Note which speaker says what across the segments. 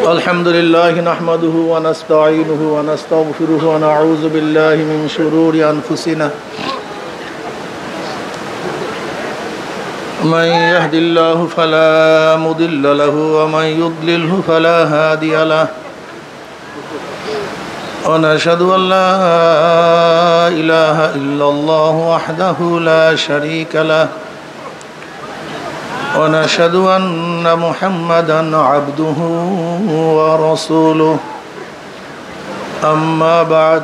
Speaker 1: अल्हम्दुलिल्लाह नहमदुहु व नस्तईनुहु व नस्तगफिरुहु व नऊज़ु बिल्लाहि मिन शुरूरि अनफुसिना मन यहदिल्लाहु फला मुदिल्ल लहु व मन युद्लिलहु फला हादिय लहु व नशहदु अन ला इलाहा इल्लल्लाहु वहदहु ला शरीका लहु ونشهد أن محمدا عبده ورسوله أما بعد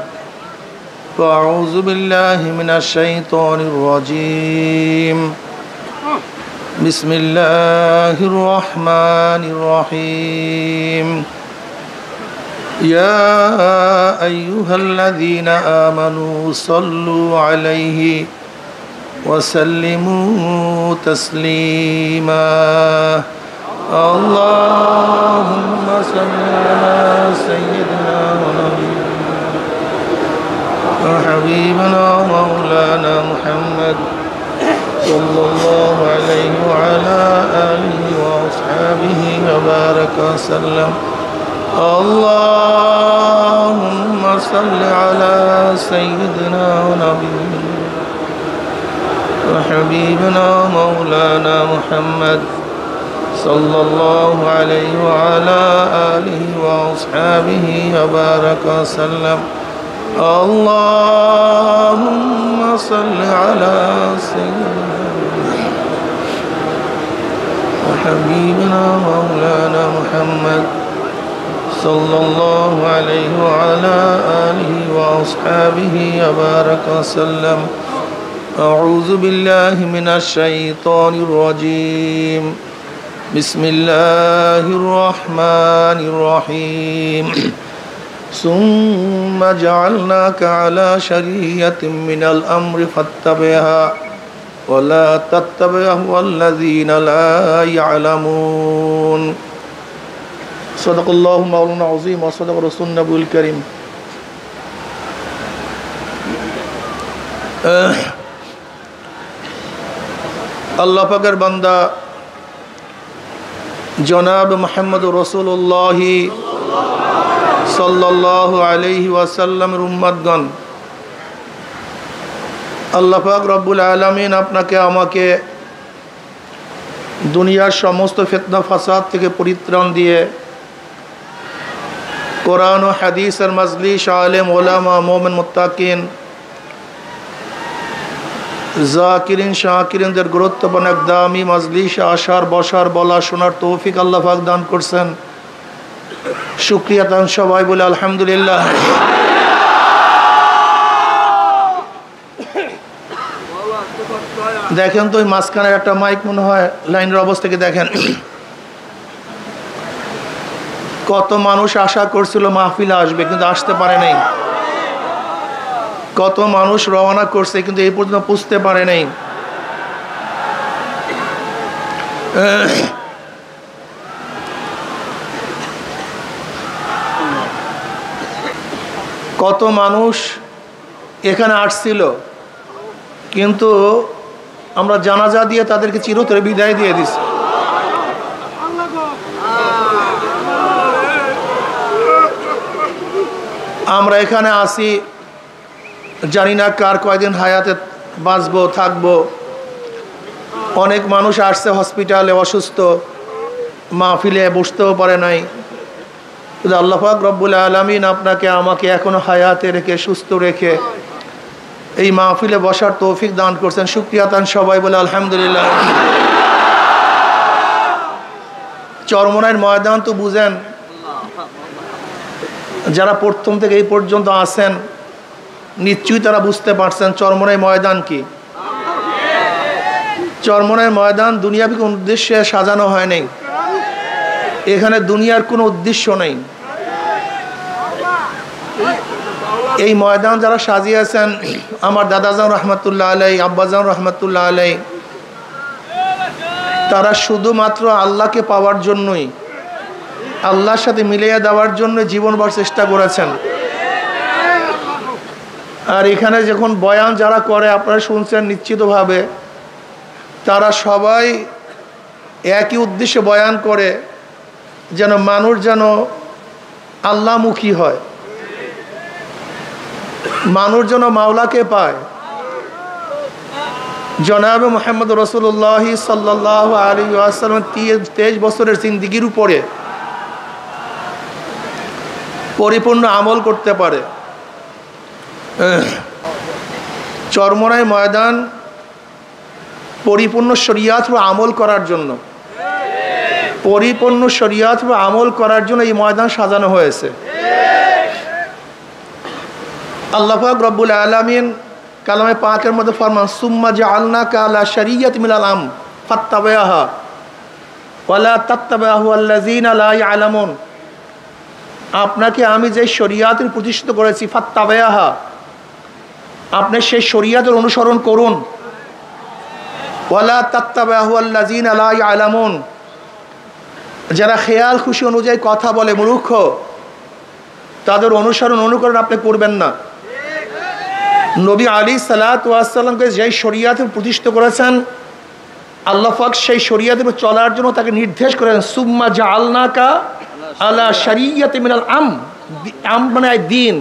Speaker 1: فأعوذ بالله من الشيطان الرجيم بسم الله الرحمن الرحيم يا أيها الذين آمنوا صلوا عليه وسلموا تسليما اللهم صل على سيدنا ونبينا وحبيبنا ومولانا محمد صلى الله عليه وعلى آله وأصحابه وبارك وسلم اللهم صل على سيدنا ونبينا وحبيبنا مولانا محمد صلى الله عليه وعلى آله وأصحابه وبارك وسلم اللهم صل على سيدنا وحبيبنا مولانا محمد صلى الله عليه وعلى آله وأصحابه وبارك وسلم أعوذ بالله من الشيطان الرجيم بسم الله الرحمن الرحيم ثم جعلناك على شريعة من الأمر فاتبعها ولا تتبع الذين لا يعلمون صدق الله مولانا العظيم وصدق رسول النبي الكريم আল্লাহ পাকের বান্দা জনাব মুহাম্মদ রাসূলুল্লাহ সাল্লাল্লাহু আলাইহি ওয়াসাল্লামের উম্মতগণ, আল্লাহ পাক রব্বুল আলামিন আপনাকে আমাকে দুনিয়ার সমস্ত ফিতনা ফাসাদ থেকে পরিত্রাণ দিয়ে কোরআন ও হাদিসের মাজলিস, আলেম ওলামা, মুমিন মুত্তাকিন, জাকিরিন শাকিরিনদের গুরুত্বপূর্ণ এক দামি মাজলিসে আসার, বসার, বলা, শোনার তৌফিক আল্লাহ পাক দান করছেন। শুকরিয়া দান সবাই বলে আলহামদুলিল্লাহ। দেখেন তো ওই মাঝখানে একটা মাইক মনে হয় লাইনের অবস্থাকে দেখেন, কত মানুষ আশা করছিল মাহফিলে আসবে কিন্তু আসতে পারে নাই। কত মানুষ রওনা করছে কিন্তু এই পর্যন্ত পৌঁছতে পারে নাই। কত মানুষ এখানে আসছিল কিন্তু আমরা জানাজা দিয়ে তাদেরকে চিরতরে বিদায় দিয়ে দিছি। আমরা এখানে আসি, জানি না কার কয়দিন হায়াতে বাঁচবো থাকবো। অনেক মানুষ আসছে হসপিটালে অসুস্থ, মাহফিলে বসতেও পারে নাই। কিন্তু আল্লাহ পাক রব্বুল আলামিন আপনাকে আমাকে এখনো হায়াতে রেখে, সুস্থ রেখে এই মাহফিলে বসার তৌফিক দান করছেন। শুকরিয়া দান সবাই বলে আলহামদুলিল্লাহ। চরমনাইয়ের ময়দান তো বুঝেন, যারা প্রথম থেকে এই পর্যন্ত আছেন নিশ্চয়ই তারা বুঝতে পারছেন চরমনাই ময়দান কি। চরমনাই ময়দান দুনিয়াবি কোনো উদ্দেশ্যে সাজানো হয় নাই। এখানে দুনিয়ার কোনো উদ্দেশ্য নেই। এই ময়দান যারা সাজিয়েছেন, আমার দাদাজান রহমতুল্লাহ আলাই, আব্বাজান রহমতুল্লাহ আলাই, তারা শুধুমাত্র আল্লাহকে পাওয়ার জন্যই, আল্লাহর সাথে মিলিয়ে দেওয়ার জন্য জীবনভর চেষ্টা করেছেন। আর এখানে যখন বয়ান যারা করে আপনারা শুনছেন নিশ্চিতভাবে তারা সবাই একই উদ্দেশ্যে বয়ান করে যেন মানুষ যেন আল্লাহমুখী হয়, মানুষ যেন মাওলাকে পায়। জনাবে মুহাম্মদ রাসূলুল্লাহ সাল্লাল্লাহু আলাইহি ওয়াসাল্লাম 23 বছরের জিন্দেগির উপরে পরিপূর্ণ আমল করতে পারে। চরমনাই ময়দান পরিপূর্ণ শরিয়াত ও আমল করার জন্য, পরিপূর্ণ শরিয়াত ও আমল করার জন্য এই ময়দান সাজানো হয়েছে। আল্লাহ পাক রব্বুল আলামিন কালামে পাকের মধ্যে ফরমান, সুম্মা জাআলনাকা আলা শারিয়াতি মিনাল আম ফাত্তাবিআহা ওয়ালা তাত্তাবিআহু আল্লাযীনা লা ইয়ালামুন। আপনাকে আমি যে শরিয়াতের প্রতিষ্ঠিত করেছি, ফাত্তাবিআহা, আপনি সেই শরিয়াতের অনুসরণ করুন। ওয়ালা তাত্তাবিআহু আল্লাযীনা লা ইয়ালামুন, যারা খেয়াল খুশি অনুযায়ী কথা বলে, মূর্খ, তাদের অনুসরণ অনুকরণ আপনি করবেন না। নবী আলাইহিসসালাতু ওয়াসসালামকে যেই শরিয়াতের প্রতিষ্ঠিত করেছেন, আল্লাহ পাক সেই শরিয়াতের উপর চলার জন্য তাকে নির্দেশ করেন, সুম্মা জাআলনাকা আলা শারিয়াতি মিনাল আম মানে দিন,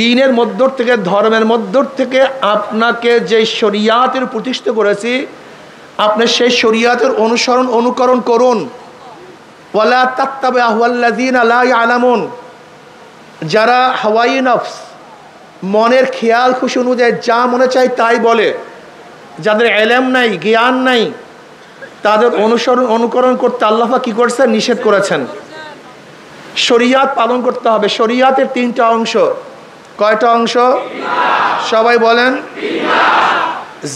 Speaker 1: দিনের মধ্য থেকে, ধর্মের মধ্য থেকে আপনাকে যে শরিয়াতের প্রতিষ্ঠিত করেছি, আপনি সেই শরিয়াতের অনুসরণ অনুকরণ করুন। ওয়ালা তাত্তাবিআহু আল্লাযীনা লা ইয়ালামুন, যারা হাওয়াই নফস, মনের খেয়াল খুশি অনুযায়ী যা মনে চায় তাই বলে, যাদের ইলম নাই, জ্ঞান নাই, তাদের অনুসরণ অনুকরণ করতে আল্লাহ পাক কি করেছেন? নিষেধ করেছেন। শরিয়াত পালন করতে হবে। শরিয়াতের 3টা অংশ। কয়টা অংশ? সবাই বলেন।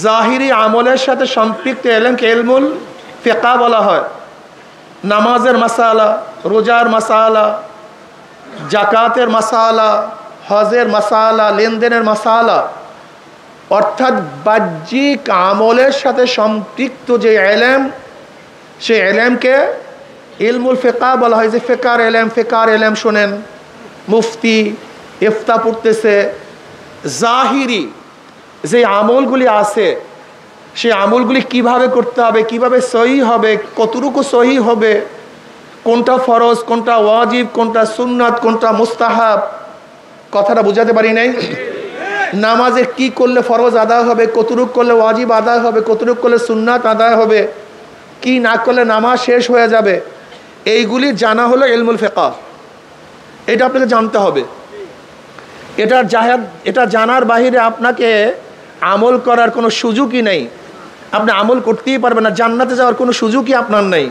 Speaker 1: জাহিরি আমলের সাথে সম্পৃক্ত ইলমকে ইলমুল ফিকহ বলা হয়। নামাজের মাসালা, রোজার মাসালা, জাকাতের মাসালা, হজের মাসালা, লেনদেনের মাসালা, অর্থাৎ বাহ্যিক আমলের সাথে সম্পৃক্ত যে ইলম, সেই ইলমকে ইলমুল ফিকহ বলা হয়। যে ফিকহার ইলম শোনেন, মুফতি ইফতা পড়তেছে, জাহিরি যে আমলগুলি আছে, সেই আমলগুলি কিভাবে করতে হবে, কিভাবে সহি হবে, কতটুকু সহি হবে, কোনটা ফরজ, কোনটা ওয়াজিব, কোনটা সুন্নাত, কোনটা মুস্তাহাব, কথাটা বুঝাতে পারি নাই? নামাজে কি করলে ফরজ আদায় হবে, কতটুকু করলে ওয়াজিব আদায় হবে, কতটুকু করলে সুন্নাত আদায় হবে, কি না করলে নামাজ শেষ হয়ে যাবে, এইগুলি জানা হলো ইলমুল ফিকহ। এটা আপনাকে জানতে হবে। এটা জানার বাহিরে আপনাকে আমল করার কোনো সুযোগই নেই। আপনি আমল করতেই পারবেন না, জান্নাতে যাওয়ার কোনো সুযোগই আপনার নেই।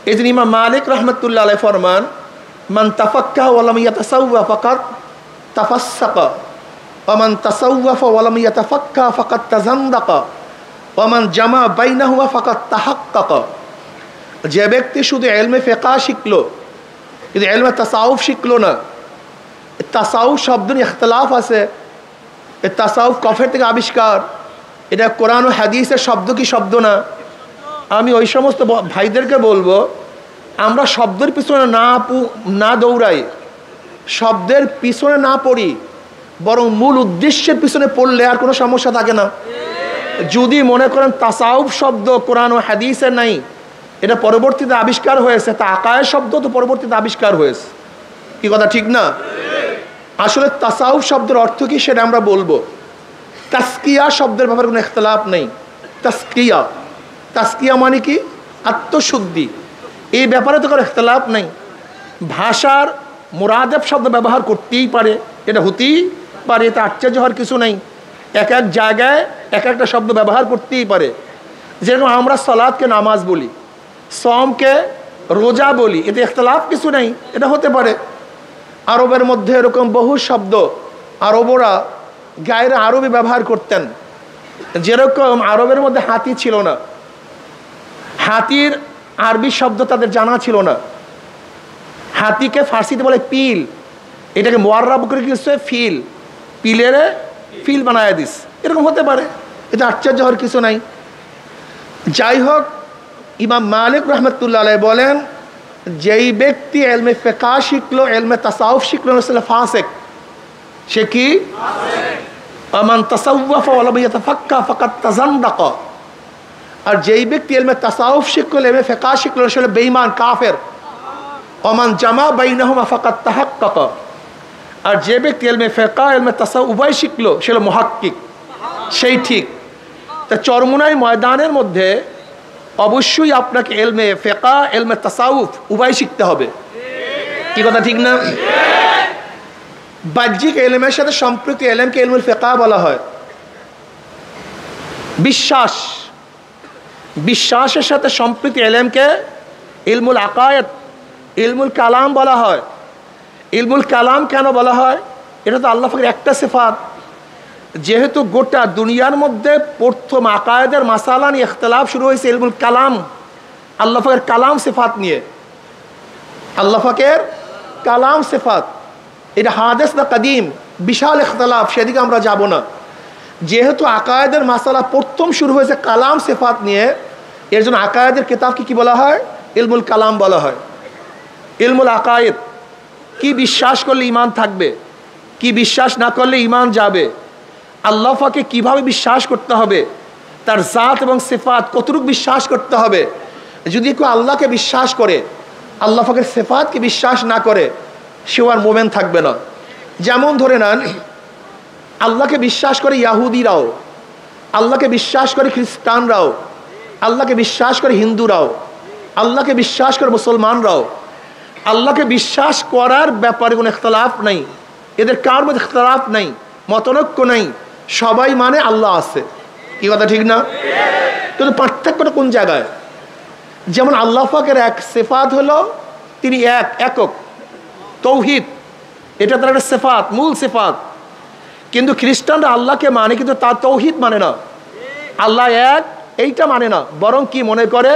Speaker 1: এই জন্য ইমাম মালিক রাহমাতুল্লাহ আলাইহি ফরমান, মান তাফাক্কাহা ওয়া লাম ইয়াতাসাওয়া ফাকাদ তাফাসসাকা ওয়া মান তাসাওয়াফা ওয়া লাম ইয়াতাফাক্কাহা ফাকাদ তাযান্দাকা ওয়া মান জামা বাইনাহুমা ফাকাদ তাহাক্কাকা। যে ব্যক্তি শুধু ইলমে ফিকহ শিখলো কিন্তু ইলমে তাসাউফ শিখলো না, তাসাউফ শব্দ নিয়ে ইখতিলাফ আছে। এই তাসাউফ কফের থেকে আবিষ্কার, এটা কোরআন ও হাদিসের শব্দ কি শব্দ না? আমি ওই সমস্ত ভাইদেরকে বলবো, আমরা শব্দের পিছনে না দৌড়াই, শব্দের পিছনে না পড়ি, বরং মূল উদ্দেশ্যের পিছনে পড়লে আর কোনো সমস্যা থাকে না। যদি মনে করেন তাসাউফ শব্দ কোরআন ও হাদিসের নাই, এটা পরবর্তীতে আবিষ্কার হয়েছে, তা আকায়ের শব্দ তো পরবর্তীতে আবিষ্কার হয়েছে, কি কথা ঠিক না? আসলে তাসাউফ শব্দের অর্থ কি সেটা আমরা বলবো। তাসকিয়া শব্দের ব্যাপারে কোনো ইখতিলাফ নেই। তাসকিয়া মানে কি? আত্মশুদ্ধি। এই ব্যাপারে তো কোনো ইখতিলাফ নেই। ভাষার মুরাদেব শব্দ ব্যবহার করতেই পারে, এটা হতেই পারে, এটা আশ্চর্য হওয়ার কিছু নেই। এক এক জায়গায় এক একটা শব্দ ব্যবহার করতেই পারে। যেরকম আমরা সালাতকে নামাজ বলি, সমকে রোজা বলি, এতে ইখতিলাফ কিছু নেই, এটা হতে পারে। আরবের মধ্যে এরকম বহু শব্দ আরবরা গায়রে আরবি ব্যবহার করতেন। যেরকম আরবের মধ্যে হাতি ছিল না, হাতির আরবি শব্দ তাদের জানা ছিল না। হাতিকে ফার্সিতে বলে পিল, এটাকে মুআররাব করে কিছু ফিল, পিলের ফিল বানায় দিস, এরকম হতে পারে, এটা আশ্চর্য হওয়ার কিছু নাই। যাই হোক, ইমাম মালিক রাহমাতুল্লাহ আলাইহি বলেন, যেই ব্যক্তি ইলমে ফিকহ শিখলো, ইলমে তাসাউফ শিখলো, আসলে ফাসিক। সে কি? আমান তাসাওয়াফা ওয়া লাম ইয়াতাফাক্কা ফাকাদ তাযান্দাকা। আর যেই ব্যক্তি ইলমে তাসাউফ শিখলো, ইলমে ফিকহ শিখলো, সে বেঈমান, কাফের। ওমান জামা বাইনাহুমা ফাকাদ তাহাক্কাক। আর যে ব্যক্তি ইলমে ফিকহ ইলমে তাসাউফ উভয় শিখলো, সে হলো মুহাক্কিক, সেই ঠিক। তা চরমোনাই ময়দানের মধ্যে অবশ্যই আপনাকে ইলমে ফিকহ ইলমে তাসাউফ উভয় শিখতে হবে। কি কথা ঠিক না? বাহ্যিক ইলমের সাথে সম্পৃক্ত ইলমকে ইলমুল ফিকহ বলা হয়। বিশ্বাসের সাথে সম্পৃক্ত ইলমকে ইলমুল আকায়েদ, ইলমুল কালাম বলা হয়। ইলমুল কালাম কেন বলা হয়? এটা তো আল্লাহ পাকের একটা সিফাত। যেহেতু গোটা দুনিয়ার মধ্যে প্রথম আকায়েদের মাসালা নিয়ে ইখতিলাফ শুরু হয়েছে ইলমুল কালাম, আল্লাহ পাকের কালাম সিফাত নিয়ে। আল্লাহ পাকের কালাম সিফাত, এটা হাদিস না কাদিম, বিশাল ইখতিলাফ, সেদিকে আমরা যাব না। যেহেতু আকায়েদের মাসালা প্রথম শুরু হয়েছে কালাম সিফাত নিয়ে, এর জন্য আকায়েদের কিতাবকে কি বলা হয়? ইলমুল কালাম বলা হয়। ইলমুল আকায়েদ, কি বিশ্বাস করলে ঈমান থাকবে, কি বিশ্বাস না করলে ঈমান যাবে, আল্লাহ পাকে কিভাবে বিশ্বাস করতে হবে, তার জাত এবং সিফাত কতটুকু বিশ্বাস করতে হবে। যদি কেউ আল্লাহকে বিশ্বাস করে, আল্লাহ পাকের সিফাতকে বিশ্বাস না করে, সেও আর মোমেন থাকবে না। যেমন ধরে নেন, আল্লাহকে বিশ্বাস করে ইয়াহুদিরাও, আল্লাহকে বিশ্বাস করে খ্রিস্টানরাও, আল্লাহকে বিশ্বাস করে হিন্দুরাও, আল্লাহকে বিশ্বাস করে মুসলমানরাও। আল্লাহকে বিশ্বাস করার ব্যাপারে কোনো ইখতিলাফ নাই, এদের কার মধ্যে ইখতিলাফ নাই, মতনৈক্য নাই, সবাই মানে আল্লাহ আছে। কি কথা ঠিক না? কিন্তু পার্থক্যটা কোন জায়গায়? যেমন আল্লাহ পাকের এক সিফাত হলো তিনি একক, তৌহিদ, এটা তার একটা সিফাত, মূল সিফাত। কিন্তু খ্রিস্টানরা আল্লাহকে মানে, কিন্তু তার তৌহিদ মানে না, আল্লাহ এক এইটা মানে না, বরং কি মনে করে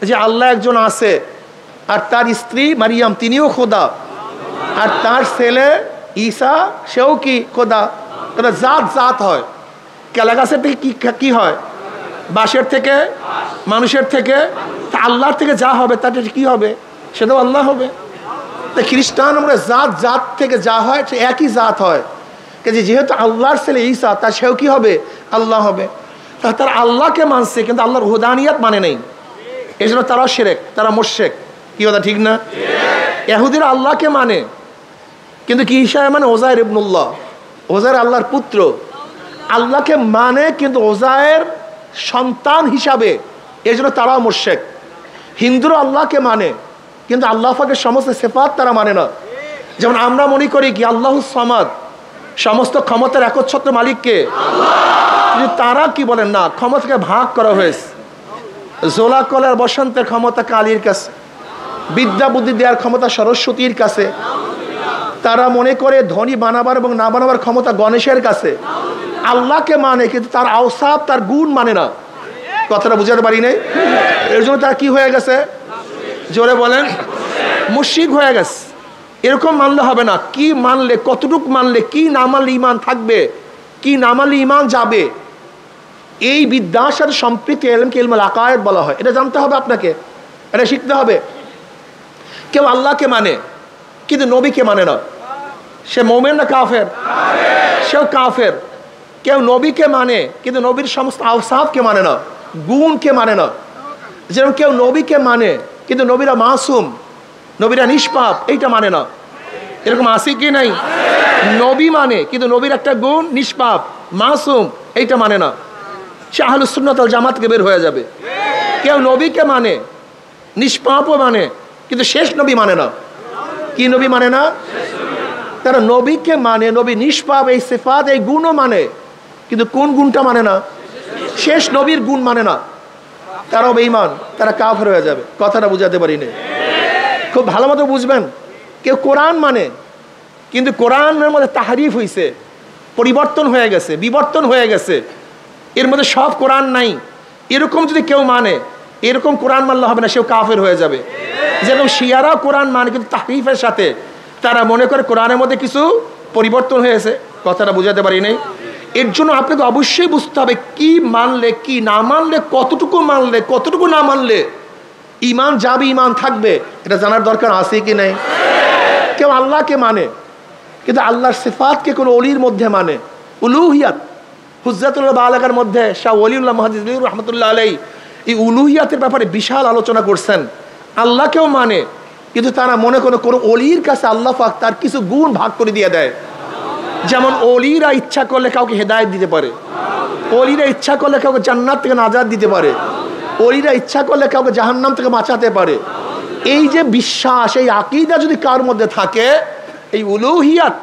Speaker 1: যে আল্লাহ একজন আছে, আর তার স্ত্রী মারিয়াম তিনিও খোদা, আর তার ছেলে ঈসা সেও কি খোদা। তারা জাত হয়। কেলা গাছের থেকে কি হয়? বাঁশের থেকে, মানুষের থেকে, তা আল্লাহর থেকে যা হবে তাতে কি হবে? সেটাও আল্লাহ হবে। তা খ্রিস্টান আমরা জাত থেকে যা হয় সে একই জাত হয়। যেহেতু আল্লাহর ছেলে ঈসা, তার সেও কি হবে? আল্লাহ হবে। তা তারা আল্লাহকে মানছে, কিন্তু আল্লাহর হুদানিয়াত মানে নেই, এই জন্য তারা শিরক, তারা মুশরিক। কি কথা ঠিক না? ইহুদিরা আল্লাহকে মানে, কিন্তু কি হিসাবে মানে? ওজায়ের ইবনুল্লাহ, ওজায়ের আল্লাহর পুত্র। আল্লাহকে মানে কিন্তু ওজায়ের সন্তান হিসাবে, এই জন্য তারাও মুশরিক। হিন্দুরা আল্লাহকে মানে, কিন্তু আল্লাহ পাকের সমস্ত সিফাত তারা মানে না। যেমন আমরা মনে করি কি আল্লাহুস সামাদ, সমস্ত ক্ষমতার একচ্ছত্র মালিককে, কিন্তু তারা কি বলেন না, ক্ষমতাকে ভাগ করা হয়েছে। জোলা কলার বসন্তের ক্ষমতা কালীর কাছে, বিদ্যা বুদ্ধি দেওয়ার ক্ষমতা সরস্বতীর কাছে। তারা মনে করে ধনী বানাবার এবং না বানাবার ক্ষমতা গণেশের কাছে। আল্লাহকে মানে, কিন্তু তার আওসাফ, তার গুণ মানে না। কথাটা বুঝাতে পারি নাই? এর জন্য তারা কি হয়ে গেছে? জোরে বলেন, মুশরিক হয়ে গেছে। এরকম মানলে হবে না। কি মানলে, কতটুকু মানলে, কি না মানলে ঈমান থাকবে, কি না মানলে ঈমান যাবে, এই বিদ্যার সাথে সম্পৃক্ত ইলমকে ইলমুল আকায়েদ বলা হয়। এটা জানতে হবে আপনাকে, এটা শিখতে হবে। কেউ আল্লাহকে মানে কিন্তু নবীকে মানে না, সে মুমিন না কাফের? সেও কাফের। কেউ নবীকে মানে কিন্তু নবীর সমস্ত আওসাফকে মানে না, গুণকে মানে না। যেরকম কেউ নবীকে মানে কিন্তু নবীরা মাসুম, নবীরা নিষ্পাপ, এইটা মানে না। এরকম আছে কি নাই? নবী মানে কিন্তু নবীর একটা গুণ নিষ্পাপ, মাসুম, এইটা মানে না, সে আহলুস সুন্নাত ওয়াল জামাত থেকে বের হয়ে যাবে। কেউ নবীকে মানে, নিষ্পাপও মানে, কিন্তু শেষ নবী মানে না। কি নবী মানে না? তারা নবীকে মানে, নবী নিষ্পাপ, এই সিফাত, এই গুণও মানে, কিন্তু কোন গুণটা মানে না? শেষ নবীর গুণ মানে না। তারাও বেঈমান, তারা কাফের হয়ে যাবে। কথাটা বুঝাতে পারি না, খুব ভালো মতো বুঝবেন। কেউ কোরআন মানে কিন্তু কোরআনের মধ্যে তাহরিফ হয়েছে, পরিবর্তন হয়ে গেছে, বিবর্তন হয়ে গেছে, এর মধ্যে সব কোরআন নাই, এরকম যদি কেউ মানে, এরকম কোরআন মানলে হবে না, সেও কাফের হয়ে যাবে। যেরকম শিয়ারাও কোরআন মানে কিন্তু তাহরিফের সাথে, তারা মনে করে কোরআনের মধ্যে কিছু পরিবর্তন হয়েছে। কথাটা বুঝাতে পারি নাই? এর জন্য আপনাকে অবশ্যই বুঝতে হবে কি মানলে, কি না মানলে, কতটুকু মানলে, কতটুকু না মানলে ঈমান যাবে, ঈমান থাকবে, এটা জানার দরকার আছে কি নাই? কেউ আল্লাহকে মানে কিন্তু আল্লাহর সিফাতকে কোনো ওলির মধ্যে মানে, উলুহিয়াত, হুজ্জাতুল বালাগার মধ্যে শাহ ওলিউল্লাহ মুহাদ্দিস রহমাতুল্লাহ আলাইহি এই উলুহিয়াতের ব্যাপারে বিশাল আলোচনা করছেন। আল্লাহকেও মানে, কিন্তু তারা মনে করে কোনো অলির কাছে আল্লাহ পাক তার কিছু গুণ ভাগ করে দিয়ে দেয়। যেমন অলিরা ইচ্ছা করলে কাউকে হেদায়েত দিতে পারে, অলিরা ইচ্ছা করলে কাউকে জান্নাত থেকে নাজাত দিতে পারে, অলিরা ইচ্ছা করলে কাউকে জাহান্নাম থেকে বাঁচাতে পারে। এই যে বিশ্বাস, এই আকীদা যদি কার মধ্যে থাকে, এই উলুহিয়াত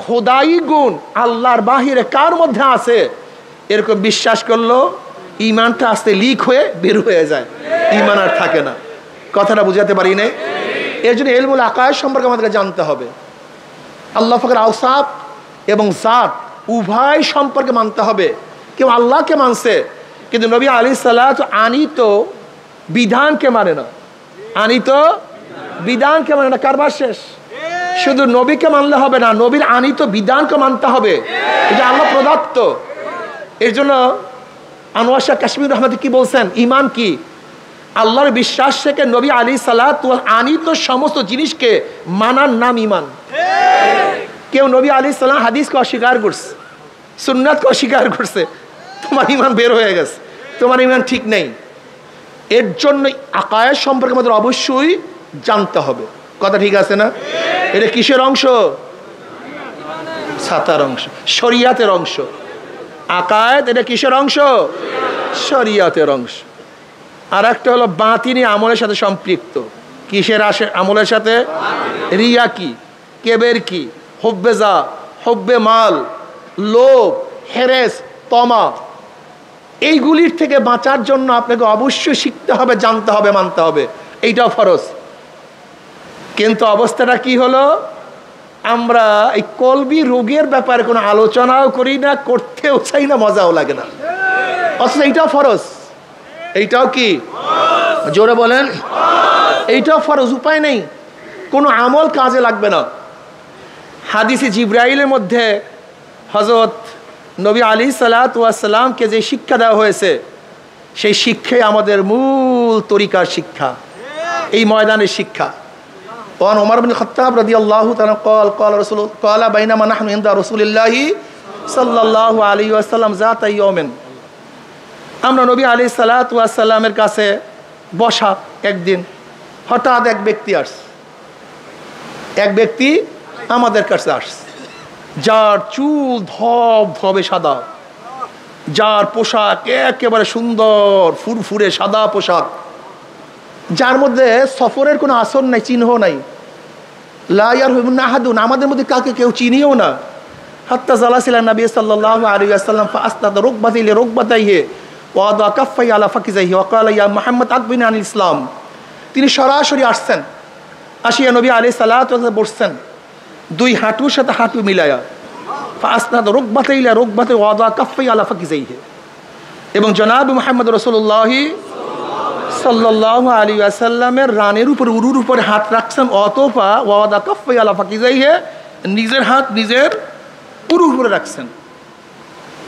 Speaker 1: খোদাই গুণ আল্লাহর বাহিরে কার মধ্যে আছে, এরকম বিশ্বাস করলো ইমানটা আস্তে লিক হয়ে বের হয়ে যায়, ইমান আর থাকে না। কথাটা বুঝাতে পারি না? এর জন্য ইলমুল আকায়েদ সম্পর্কে আমাদেরকে জানতে হবে। আল্লাহ পাকের আওসাফ এবং জাত উভয় সম্পর্কে মানতে হবে। কেউ আল্লাহকে মানছে, কিন্তু নবী আলাইহিস সালাতু আনিত বিধানকে মানে না, আনিত বিধানকে মানে না। কারবার শেষ। শুধু নবীকে মানলে হবে না, নবীর আনিত বিধানকে মানতে হবে, এটা আল্লাহ প্রদত্ত। এর জন্য আনোয়ার শাহ কাশ্মীর রহমতি কি বলছেন, ইমান কি? আল্লাহর বিশ্বাস থেকে নবী আলাইহিস সালাতু আনিত সমস্ত জিনিসকে মানার নাম ইমান। কেউ নবী আলাইহিস সালাম হাদিসকে অস্বীকার করছে, সুন্নাতকে অস্বীকার করছে, তোমার ইমান বের হয়ে গেছে, তোমার ইমান ঠিক নেই। এর জন্য আকায়েদ সম্পর্কে আমাদের অবশ্যই জানতে হবে। কথা ঠিক আছে না? এটা কিসের অংশ? সাতার অংশ, শরিয়াতের অংশ। আকায়েদ এটা কিসের অংশ? শরিয়াতের অংশ। আর একটা হলো বাতিনি আমলের সাথে সম্পৃক্ত। কিসের আমলের সাথে? রিয়া কি, কেবের কি, হুব্বে যা, হুব্বে মাল, লোভ, হেরেস, তমা, এইগুলির থেকে বাঁচার জন্য আপনাকে অবশ্যই শিখতে হবে, জানতে হবে, মানতে হবে। এইটাও ফরজ। কিন্তু অবস্থাটা কি হলো, আমরা এই কলবি রোগের ব্যাপারে কোনো আলোচনাও করি না, করতেও চাই না, মজাও লাগে না, অথচ এইটাও ফরজ। এইটাও কি? জোরে বলেন। এইটাও ফরজ, উপায় নেই, কোনো আমল কাজে লাগবে না। হাদিসে জিব্রাইলের মধ্যে হযরত নবী আলাইহিস সালাতু ওয়াস সালামকে যে শিক্ষা দেওয়া হয়েছে, সেই শিক্ষাই আমাদের মূল তরিকার শিক্ষা, এই ময়দানের শিক্ষা। ওয়ান ওমর বিন খাত্তাব রাদিয়াল্লাহু তাআলা ক্বালা বাইনামা নাহনু ইনদা রাসূলিল্লাহি সাল্লাল্লাহু আলাইহি ওয়াসাল্লাম যাতা ইয়াউমিন, আমরা নবী আলাইহিস সালাতু ওয়াস সালামের কাছে বসা একদিন, হঠাৎ এক ব্যক্তি আসছে, এক ব্যক্তি আমাদের কাছে আসছে, যার চুল ধবধবে সাদা, যার পোশাক একেবারে সুন্দর ফুরফুরে সাদা পোশাক, যার মধ্যে সফরের কোনো আসর নাই, চিহ্ন নাই। লা ইয়ারহুমুন আহাদুন, আমাদের মধ্যে কাকে কেউ চিনিও না। হাত্তা জালাসিলা নবী সাল্লাল্লাহু আলাইহি ওয়াসাল্লাম ফাআসনাদা রুকবাতি লিরুকবাতাইহি ওয়া ওয়াদা কাফাইহি আলা ফাকিজাইহি ওয়া ক্বালা ইয়া মুহাম্মদ আকবিরনি আনিল ইসলাম। তিনি সরাসরি আসছেন, আসিয়া নবী আলাইহিস সালাতু ওয়া সাল্লাম বসছেন, দুই হাঁটুর সাথে হাঁটু মিলায়া, ফাআসনাদা রুকবাতাইহি ইলা রুকবাতি ওয়া ওয়াদা কাফাইহি আলা ফাকিজাইহি। এবং জনাব মুহাম্মদ রাসূলুল্লাহ সাল্লাল্লাহু আলাইহি ওয়াসাল্লামের রানের উপর, উরুর উপরে হাত রাখছেন, অতপা ওয়াদা কাফাইহি আলা ফাকিজাইহি, নিজের হাত নিজের উরুর উপরে রাখছেন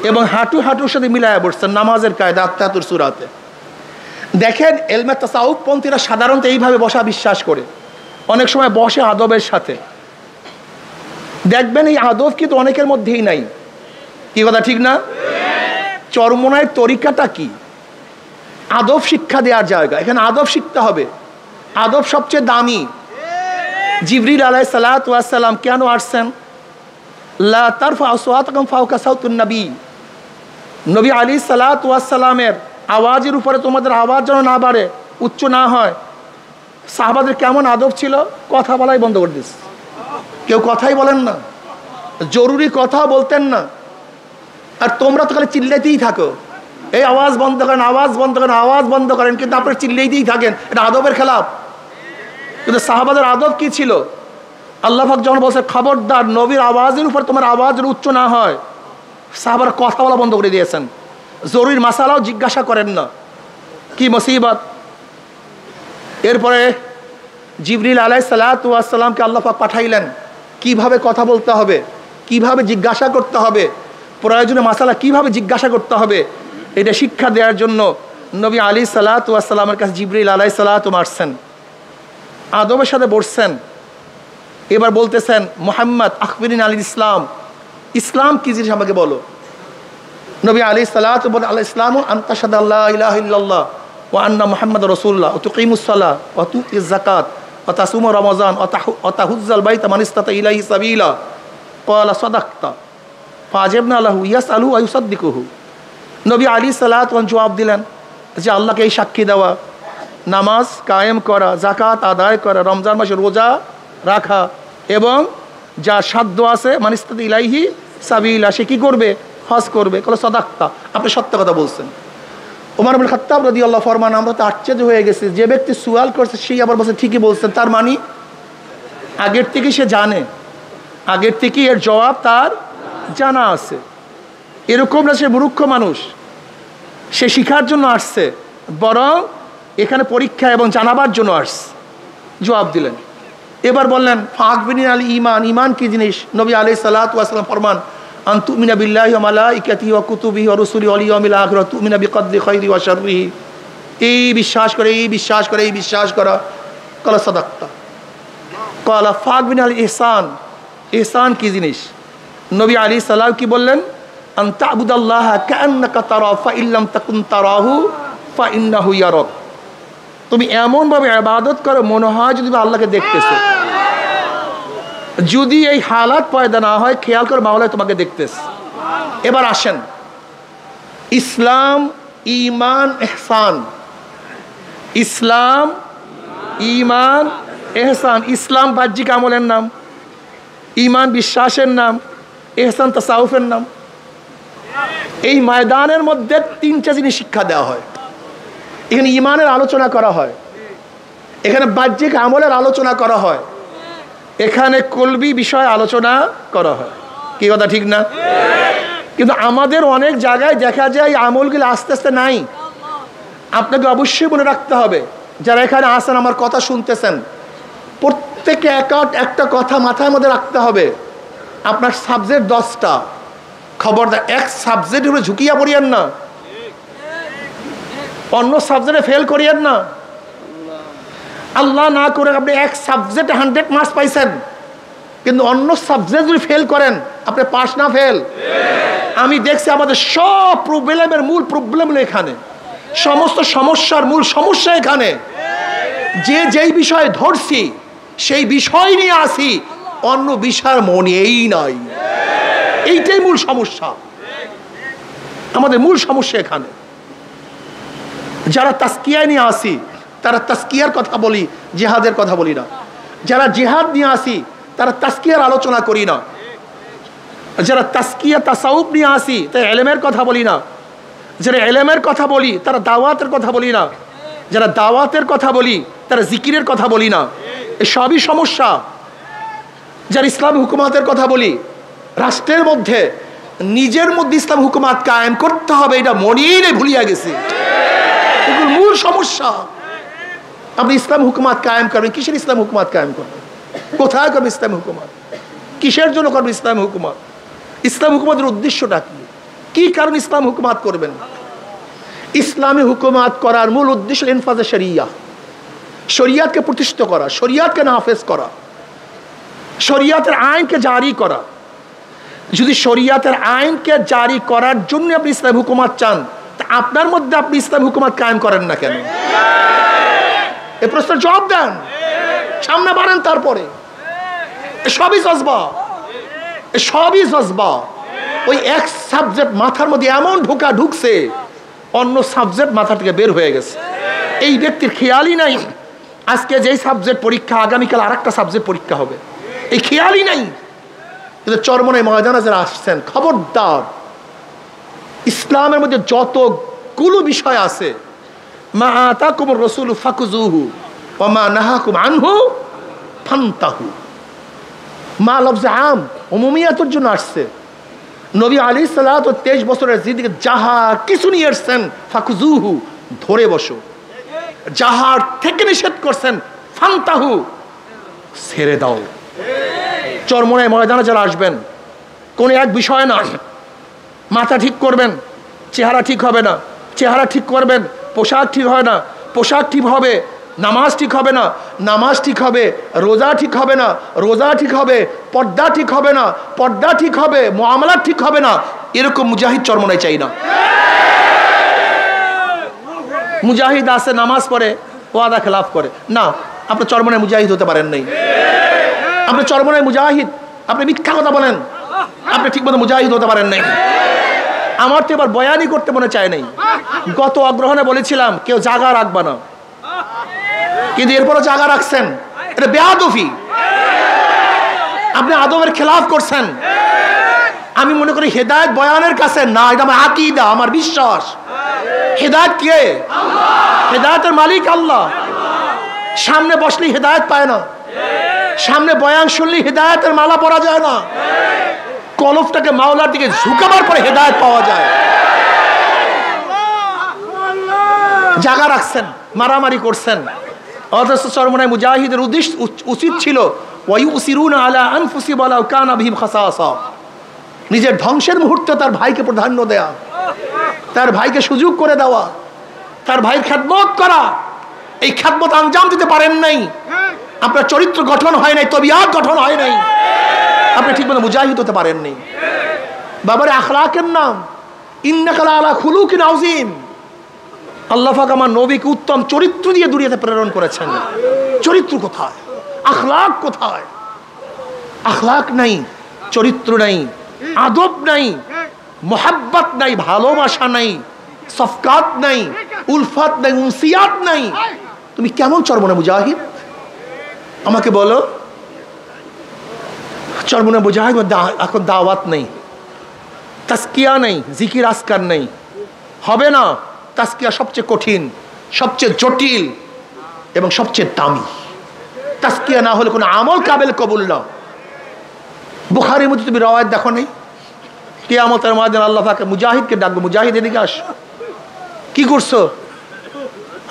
Speaker 1: এবং হাঁটু হাঁটুর সাথে মিলায়া বসছেন, নামাজের কায়দা আত্তাতুর সূরাতে। দেখেন ইলমে তাসাউফ পন্থীরা সাধারণত এইভাবে বসা বিশ্বাস করে, অনেক সময় বসে আদবের সাথে। দেখবেন এই আদব কিন্তু অনেকের মধ্যেই নাই। কি কথা ঠিক না? চরমনায়ের তরিকাটা কি? আদব শিক্ষা দেওয়ার জায়গা, এখানে আদব শিখতে হবে। আদব সবচেয়ে দামি। জিবরিল আলাইহিস সালাতু ওয়াস সালাম কেন আসছেন? লা তারফাউ আসওয়াতাকুম ফাওকা সাওতুন নবী, নবী আলাইহিস সালাতু ওয়াস সালামের আওয়াজের উপরে তোমাদের আওয়াজ যেন না বাড়ে, উচ্চ না হয়। সাহাবাদের কেমন আদব ছিল, কথা বলাই বন্ধ করে দিস, কেউ কথাই বলেন না, জরুরি কথা বলতেন না। আর তোমরা তো খালি চিল্লাইতেই থাকো, এই আওয়াজ বন্ধ করেন, আওয়াজ বন্ধ করেন, আওয়াজ বন্ধ করেন, কিন্তু আপনারা চিল্লাইতেই থাকেন, এটা আদবের খেলাফ। কিন্তু সাহাবাদের আদব কি ছিল? আল্লাহ পাক যখন বলছে খবরদার নবীর আওয়াজের উপর তোমার আওয়াজ উচ্চ না হয়, সাহাবারা কথা বলা বন্ধ করে দিয়েছেন, জরুরি মাসালাও জিজ্ঞাসা করেন না। কি মুসিবত! এরপরে জিবরিল আলাইহিস সালাতু ওয়াস সালামকে আল্লাহ পাক পাঠাইলেন, কিভাবে কথা বলতে হবে, কিভাবে জিজ্ঞাসা করতে হবে, প্রয়োজনে মাসালা কিভাবে জিজ্ঞাসা করতে হবে, এটা শিক্ষা দেওয়ার জন্য নবী আলাইহিস সালাতু ওয়াস সালামের কাছে জিবরিল আলাইহিস সালাতু আসছেন, আদবের সাথে বসছেন। এবার বলতেছেন, মুহাম্মদ আখবিরিন আল ইসলাম, ইসলাম কি জিনিস আমাকে বলো। নবী আলাইহিস সালাতু বলেন, আল ইসলামু আন তাশহাদু আল্লা ইলাহা ইল্লাল্লাহ ওয়া আন্না মুহাম্মাদ রাসূলুল্লাহ ওয়া তুকিমুস সালাহ ওয়া তুতিজ যাকাত ওয়া তাসুমু রমাযান ওয়া তাহুজ্জাল বাইতা মান ইসতাতা ইলাইহি সাবিলা ক্বালা সাদাকতা ফাআজাবনা লাহু ইয়াসআলু ওয়া ইউসাদ্দিকুহু। নবী আলাইহিস সালাতু ওয়াস জবাব দিলেন যে আল্লাহকে এই সাক্ষী দেওয়া, নামাজ কায়েম করা, যাকাত আদায় করা, রমজান মাসে রোজা রাখা এবং যা সাধ্য আছে মান ইসতাতা ইলাইহি সাবিলা, সে কি করবে? হজ করবে। ক্বালা সাদাকতা, আপনি সত্য কথা বলছেন। ওমর ইবনে খাত্তাব রাদিয়াল্লাহু ফরমান, আমরা তো আশ্চর্য হয়ে গেছি, যে ব্যক্তি সুয়াল করছে সেই আবার বলছে ঠিকই বলছেন, তার মানে আগের থেকে সে জানে, আগের থেকে এর জবাব তার জানা আছে। এরকম না সে মূর্খ মানুষ, সে শিখার জন্য আসছে, বরং এখানে পরীক্ষা এবং জানাবার জন্য আসছে। জবাব দিলেন। এবার বললেন ফাকবিনি আল ঈমান, ঈমান কি জিনিস? নবী আলাইহিস সালাতু ওয়াস সালাম ফরমান আন তুমিনা বিল্লাহি ওয়া মালাইকাতিহি ওয়া কুতুবিহি ওয়া রুসুলিহি ওয়াল ইয়াউমিল আখির ওয়া তুমিনা বিকদরি খাইরি ওয়া শাররিহি, এই বিশ্বাস করে, এই বিশ্বাস করে, এই বিশ্বাস করা। ক্বালা সাদাকতা। ক্বালা ফাকবিনি আল ইহসান, ইহসান কি জিনিস? নবী আলাইহিস সালাম কি বললেন? আন তা'বুদাল্লাহা কাআন্নাকা তারা ফা ইল্লাম তাকুন তারাহু ফা ইন্নাহু ইয়ারাক, তুমি এমনভাবে ইবাদত করো মনে হয় যদি আল্লাহকে দেখতেছো। যদি এই হালাত পয়দা না হয়, খেয়াল করে মাওলা তোমাকে দেখতেছে। এবার আসেন, ইসলাম, ঈমান, ইহসান। ইসলাম, ঈমান, ইহসান। ইসলাম বাহ্যিক আমলের নাম, ঈমান বিশ্বাসের নাম, ইহসান তাসাউফের নাম। এই ময়দানের মধ্যে তিনটা জিনিস শিক্ষা দেওয়া হয়। এখানে ঈমানের আলোচনা করা হয়, এখানে বাহ্যিক আমলের আলোচনা করা হয়, এখানে কলবি বিষয় আলোচনা করা হয়। কি কথা ঠিক না? কিন্তু আমাদের অনেক জায়গায় দেখা যায় আমলগুলো আস্তে আস্তে নাই। আপনাকে অবশ্যই মনে রাখতে হবে, যারা এখানে আসেন আমার কথা শুনতেছেন, প্রত্যেকে একটা কথা মাথার মধ্যে রাখতে হবে। আপনার সাবজেক্ট 10টা, খবরদার এক সাবজেক্ট হলে ঝুঁকিয়া পড়িয়েন না, অন্য সাবজেক্টে ফেল করিয়েন না। আল্লাহ না করে আপনি এক সাবজেক্টে 100 মার্কস পাইছেন, কিন্তু অন্য সাবজেক্ট যদি ফেল করেন, আপনি পাস না ফেল? আমি দেখছি আমাদের সব প্রবলেমের মূল প্রবলেম হলো এখানে, সমস্ত সমস্যার মূল সমস্যা এখানে। যে যেই বিষয়ে ধরছি সেই বিষয় নিয়ে আসি, অন্য বিষয়ের মনেই নাই। এইটাই মূল সমস্যা, আমাদের মূল সমস্যা এখানে। যারা তাজকিয়া নিয়ে আসি তারা তাজকিয়ার কথা বলি, জিহাদের কথা বলি না। যারা জিহাদ নিয়ে আসি তারা তাজকিয়ার আলোচনা করি না। যারা তাজকিয়া তাসাউফ নিয়ে আসি তারা ইলমের কথা বলি না। যারা ইলমের কথা বলি তারা দাওয়াতের কথা বলি না। যারা দাওয়াতের কথা বলি তারা জিকিরের কথা বলি না। এই সবই সমস্যা। যারা ইসলামী হুকুমাতের কথা বলি, রাষ্ট্রের মধ্যে নিজের মধ্যে ইসলাম হুকুমাত কায়েম করতে হবে, এটা মনেই নেই, ভুলিয়া গেছি। এগুলো মূল সমস্যা। আপনি ইসলাম হুকুমাত কায়েম করবেন, কিসের ইসলাম হুকুমাত কায়েম করবেন? কোথায় করবেন ইসলাম হুকুমাত? কিসের জন্য করবেন ইসলাম হুকুমাত? ইসলাম হুকুমাতের উদ্দেশ্যটা কি? কি কারণ ইসলাম হুকুমাত করবেন? ইসলামী হুকুমাত করার মূল উদ্দেশ্য ইনফাজে শরিয়া, শরিয়াতকে প্রতিষ্ঠিত করা, শরিয়াতকে নাফেজ করা, শরিয়াতের আইনকে জারি করা। যদি শরিয়াতের আইনকে জারি করার জন্য আপনি ইসলাম হুকুমাত চান, তা আপনার মধ্যে আপনি ইসলাম হুকুমাত কায়েম করেন না কেন? এই প্রশ্নের জবাব দেন, সামনে বাড়েন। তারপরে সবই জজবা, সবই জজবা। ওই এক সাবজেক্ট মাথার মধ্যে এমন ঢুকছে, অন্য সাবজেক্ট মাথা থেকে বের হয়ে গেছে। এই ব্যক্তির খেয়ালই নাই আজকে যেই সাবজেক্ট পরীক্ষা, আগামীকাল আরেকটা সাবজেক্ট পরীক্ষা হবে, এই খেয়ালই নাই। কিন্তু চরমনাই ময়দানে যারা আসছেন, খবরদার, ইসলামের মধ্যে যতগুলো বিষয় আছে, মা আতাকুমুর রাসূলু ফাকুযুহু ওয়া মা নাহাকুম আনহু ফান্তাহু। মা লফজে আম, উমুমিয়াতের জন্য আসছে। নবী আলাইহিস সালাতু 23 বছরের জিন্দেগি যাহা কিছু নিয়ে এসেছেন, ফাকুযুহু, ধরে বসো। যাহার থেকে নিষেধ করছেন, ফান্তাহু, ছেড়ে দাও। চরমনাই ময়দানে যারা আসবেন, কোন এক বিষয় না, মাথা ঠিক করবেন, চেহারা ঠিক হবে না, চেহারা ঠিক করবেন, পোশাক ঠিক হয় না, পোশাক ঠিক হবে, নামাজ ঠিক হবে না, নামাজ ঠিক হবে, রোজা ঠিক হবে না, রোজা ঠিক হবে, পর্দা ঠিক হবে না, পর্দা ঠিক হবে, মুআমালা ঠিক হবে না। এরকম মুজাহিদ চরমনাই চাই না। মুজাহিদ আছে নামাজ পড়ে ওয়াদা খেলাফ করে না, আপনি চরমনায় মুজাহিদ হতে পারেন নাই। আপনি চরমনায় মুজাহিদ, আপনি মিথ্যা কথা বলেন, আপনি ঠিকমতো মুজাহিদ হতে পারেন নাই। আমার তো এবার বয়ানই করতে মনে চায় নাই। গত অগ্রহণে বলেছিলাম কেউ জাগা রাখবা না, কিন্তু এরপরও জাগা রাখছেন, এটা বেয়াদবি। আপনি আদবের খেলাফ করছেন। আমি মনে করি হেদায়েত বয়ানের কাছে না, এটা আমার আকীদা, আমার বিশ্বাস। হেদায়েত কে? হেদায়েতের মালিক আল্লাহ। সামনে বসলেই হেদায়েত পায় না, সামনে বয়ান শুনলেই হেদায়েতের মালা পরা যায় না। কলফটাকে মাওলার দিকে ঝুঁকাবার পরে হেদায়েত পাওয়া যায়। জাগা রাখছেন, মারামারি করছেন, অথচ চরমনায় মুজাহিদের উচিত ছিল ওয়ায়ুসিরুনা আলা আনফুসিহিম ওয়ালাউ কানা বিহিম খাসাসা, নিজের ধ্বংসের মুহূর্তে তার ভাইকে প্রাধান্য দেয়া, তার ভাইকে সুযোগ করে দেওয়া, তার ভাইয়ের খেদমত করা। এই খেদমত আঞ্জাম দিতে পারেন নাই, আপনার চরিত্র গঠন হয় নাই, তবিয়ত গঠন হয় নাই, আপনি ঠিকমতো মুজাহিদ হতে পারেননি। বাবারে আখলাকের নাম, ইন্নাকা লাআলা খুলুকিন আযীম। আল্লাহ পাক আমার নবীকে উত্তম চরিত্র দিয়ে দুনিয়াতে প্রেরণ করেছেন। চরিত্র কোথায়? আখলাক কোথায়? আখলাক নাই, চরিত্র নাই, আদব নাই, মোহাব্বত নাই, ভালোবাসা নাই, সফকাত নাই, উলফাত নাই, উনসিয়াত নাই। তুমি কেমন চরমনায় মুজাহিদ আমাকে বলো? চরমনায় মুজাহিদ এখন দাওয়াত নেই, তাজকিয়া নেই, জিকির আসকার নেই, হবে না। তাজকিয়া সবচেয়ে কঠিন, সবচেয়ে জটিল এবং সবচেয়ে দামি। তাজকিয়া না হলে কোনো আমল কাবেল কবুল না। বুখারীর মধ্যে তুমি রওয়ায়াত দেখো নেই? কিয়ামতের ময়দানে আল্লাহ পাক মুজাহিদকে ডাকবে, মুজাহিদ এদিকে আস, কি করছো?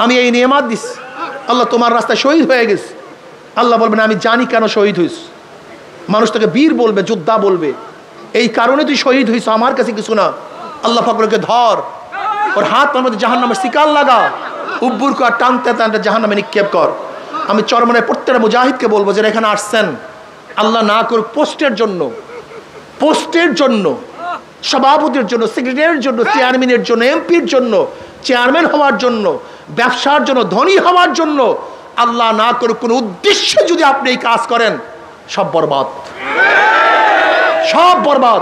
Speaker 1: আমি এই নিয়ামত দিস, আল্লাহ তোমার রাস্তায় শহীদ হয়ে গেছে। আল্লাহ বলবেন আমি জানি কেন শহীদ হইস। মানুষ তোকে বীর বলবে, যোদ্ধা বলবে, এই কারণে তুই শহীদ হইস, আমার কাছে কিছু না। আল্লাহ পাককে ধর, ওর হাত পার মধ্যে জাহান্নামের শিকার লাগা, উব্বুর কর, টানতে টানতে জাহান্নামে নিক্ষেপ কর। আমি চরমনায় প্রত্যেকটা মুজাহিদকে বলবো যারা এখানে আসছেন, আল্লাহ না করুক পোস্টের জন্য, পোস্টের জন্য, সভাপতির জন্য, সেক্রেটারির জন্য, চেয়ারম্যানের জন্য, এমপির জন্য, চেয়ারম্যান হওয়ার জন্য, ব্যবসার জন্য, ধনী হওয়ার জন্য, আল্লাহ না করুক কোনো উদ্দেশ্যে যদি আপনি এই কাজ করেন, সব বরবাদ, সব বরবাদ,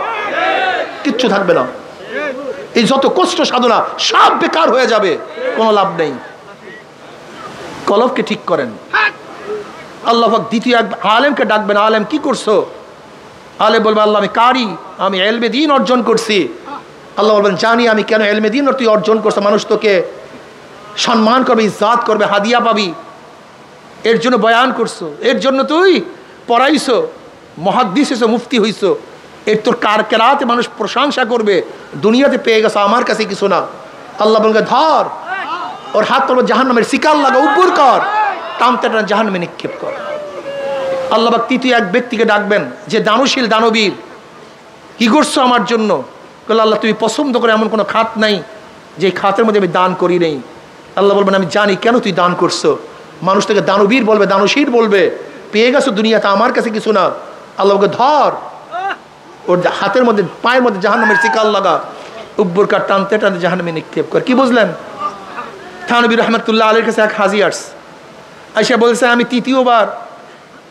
Speaker 1: কিচ্ছু থাকবে না। এই যত কষ্ট সাধনা সব বেকার হয়ে যাবে, কোনো লাভ নেই। কলবকে ঠিক করেন। আল্লাহ পাক দ্বিতীয় এক আলেমকে ডাকবেন, আলেম কি করছো? আলেম বলবে আল্লাহ আমি কারি, আমি ইলমে দ্বীন অর্জন করছি। আল্লাহ বলবেন জানি আমি কেন ইলমে দ্বীন তুই অর্জন করছো, মানুষ তোকে সম্মান করবে, ইজ্জত করবে, হাদিয়া পাবি, এর জন্য বয়ান করছো, এর জন্য তুই পড়াইছো, মুহাদ্দিস হইছো, মুফতি হইছো, এর তোর কার কেরাতে মানুষ প্রশংসা করবে, দুনিয়াতে পেয়ে গেছো, আমার কাছে কিছু না। আল্লাহ বলবে ধর, ওর হাত তোর জাহান্নামের শিকার লাগা, উপর কর, টানতে টান জাহান্নামে নিক্ষেপ কর। আল্লাহ পাক তৃতীয় এক ব্যক্তিকে ডাকবেন যে দানশীল, দানবীর, কি করছো আমার জন্য? বলে আল্লাহ তুমি পছন্দ করে এমন কোনো খাত নাই যে খাতের মধ্যে আমি দান করি নেই। আল্লাহ বলবেন আমি জানি কেন তুই দান করছো। মানুষ থেকে দানবীর বলবে, দানশীল বলবে, পেয়ে গেছো দুনিয়াতে, আমার কাছে কিছু না। আল্লাহ ওকে ধর, ওর হাতের মধ্যে পায়ের মধ্যে জাহান্নামের শিকার লাগা, উব্বর কার টানতে টানতে জাহান্নামে নিক্ষেপ কর। কি বুঝলেন? থানবী রহমতুল্লাহ আলীর কাছে এক হাজি আসছে, আইসা বলছে আমি তৃতীয়বার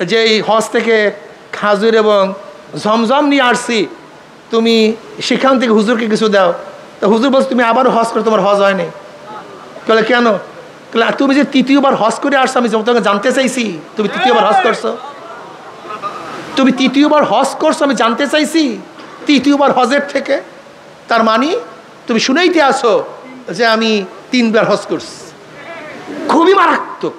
Speaker 1: যে এই হজ থেকে খাজুর এবং ঝমঝম নিয়ে আসছি, তুমি সেখান থেকে হুজুরকে কিছু দাও। তো হুজুর বলছে তুমি আবারও হজ করে, তোমার হজ হয়নি। বলে কেন? তুমি যে তৃতীয়বার হজ করে আসছো, আমি তোমাকে জানতে চাইছি তুমি তৃতীয়বার হজ করছো, তুমি তৃতীয়বার হজ করছো, আমি জানতে চাইছি তৃতীয়বার হজের থেকে, তার মানে তুমি শুনেইতে আসো যে আমি 3 বার হজ করছি। খুবই মারাত্মক,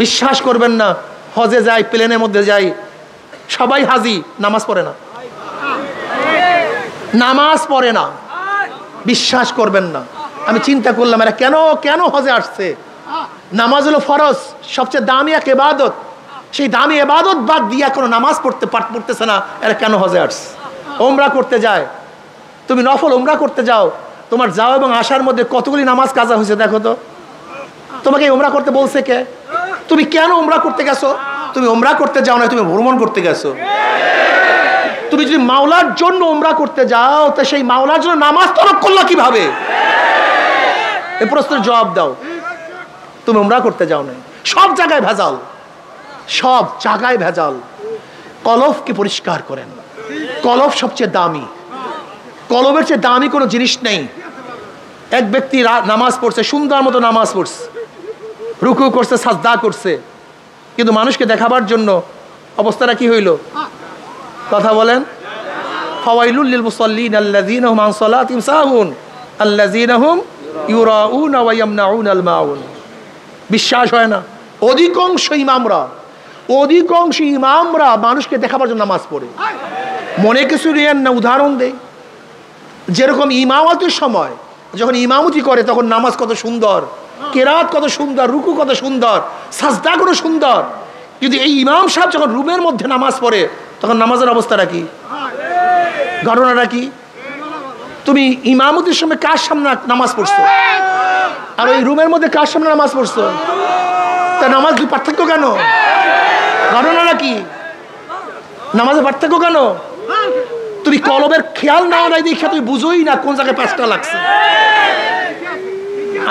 Speaker 1: বিশ্বাস করবেন না। হজে যাই, প্লেনের মধ্যে যাই, সবাই হাজি, নামাজ পড়ে না, নামাজ পড়ে না, বিশ্বাস করবেন না। আমি চিন্তা করলাম এরা কেন কেন হজে আসছে? নামাজ হলো ফরজ, সবচেয়ে দামি এক ইবাদত, সেই দামি ইবাদত বাদ দিয়ে কোনো নামাজ পড়তেছে না, এরা কেন হজে আসছে? ওমরা করতে যায়, তুমি নফল ওমরা করতে যাও, তোমার যাওয়া এবং আসার মধ্যে কতগুলি নামাজ কাজা হয়েছে দেখো তো। তোমাকে ওমরা করতে বলছে কে? তুমি কেন ওমরা করতে গেছো? তুমি ওমরা করতে যাও না, তুমি ভ্রমণ করতে গেছো। তুমি যদি মাওলার জন্য ওমরা করতে যাও, তা সেই মাওলার জন্য নামাজ তরক করলা কিভাবে? এই প্রশ্নের জবাব দাও। তুমি উমরা করতে যাও না, সব জায়গায় ভেজাল, সব জায়গায় ভেজাল। কলবকে পরিষ্কার করেন। কলব সবচেয়ে দামি, কলবের চেয়ে দামি কোনো জিনিস নেই। এক ব্যক্তি নামাজ পড়ছে, সুন্দর মতো নামাজ পড়ছে, রুকু করছে, সাজদা করছে, কিন্তু মানুষকে দেখাবার জন্য অবস্থাটা কি হইল? কথা বলেন। ফাওয়াইলুল লিল মুসাল্লিন আল্লাযীনা হুম আন সালাতিহিম সাহুন আল্লাযীনা হুম ইউরাউনা ওয়া ইয়ামনাউনাল মাউন। বিশ্বাস হয় না? অধিকাংশ ইমামরা মানুষকে দেখাবার জন্য নামাজ পড়ে। মনে কিছু নেন না, উদাহরণ দেই। যেরকম ইমামতের সময় যখন ইমামতি করে তখন নামাজ কত সুন্দর, কেরাত কত সুন্দর, রুকু কত সুন্দর, সাজদা কত সুন্দর, কিন্তু এই ইমাম সাহেব যখন রুমের মধ্যে নামাজ পড়ে তখন নামাজের অবস্থাটা কি? ঘটনাটা কি? তুমি ইমামতির সময় কার সামনে নামাজ পড়ছো আর ওই রুমের মধ্যে কার সামনে নামাজ পড়ছো? তা নামাজ দুই পার্থক্য কেন? ঘটনাটা কি? নামাজের পার্থক্য কেন? তুমি কলবের খেয়াল নাও নাই দেখে তুমি বুঝোই না কোন জায়গায় প্যাঁচটা লাগছে।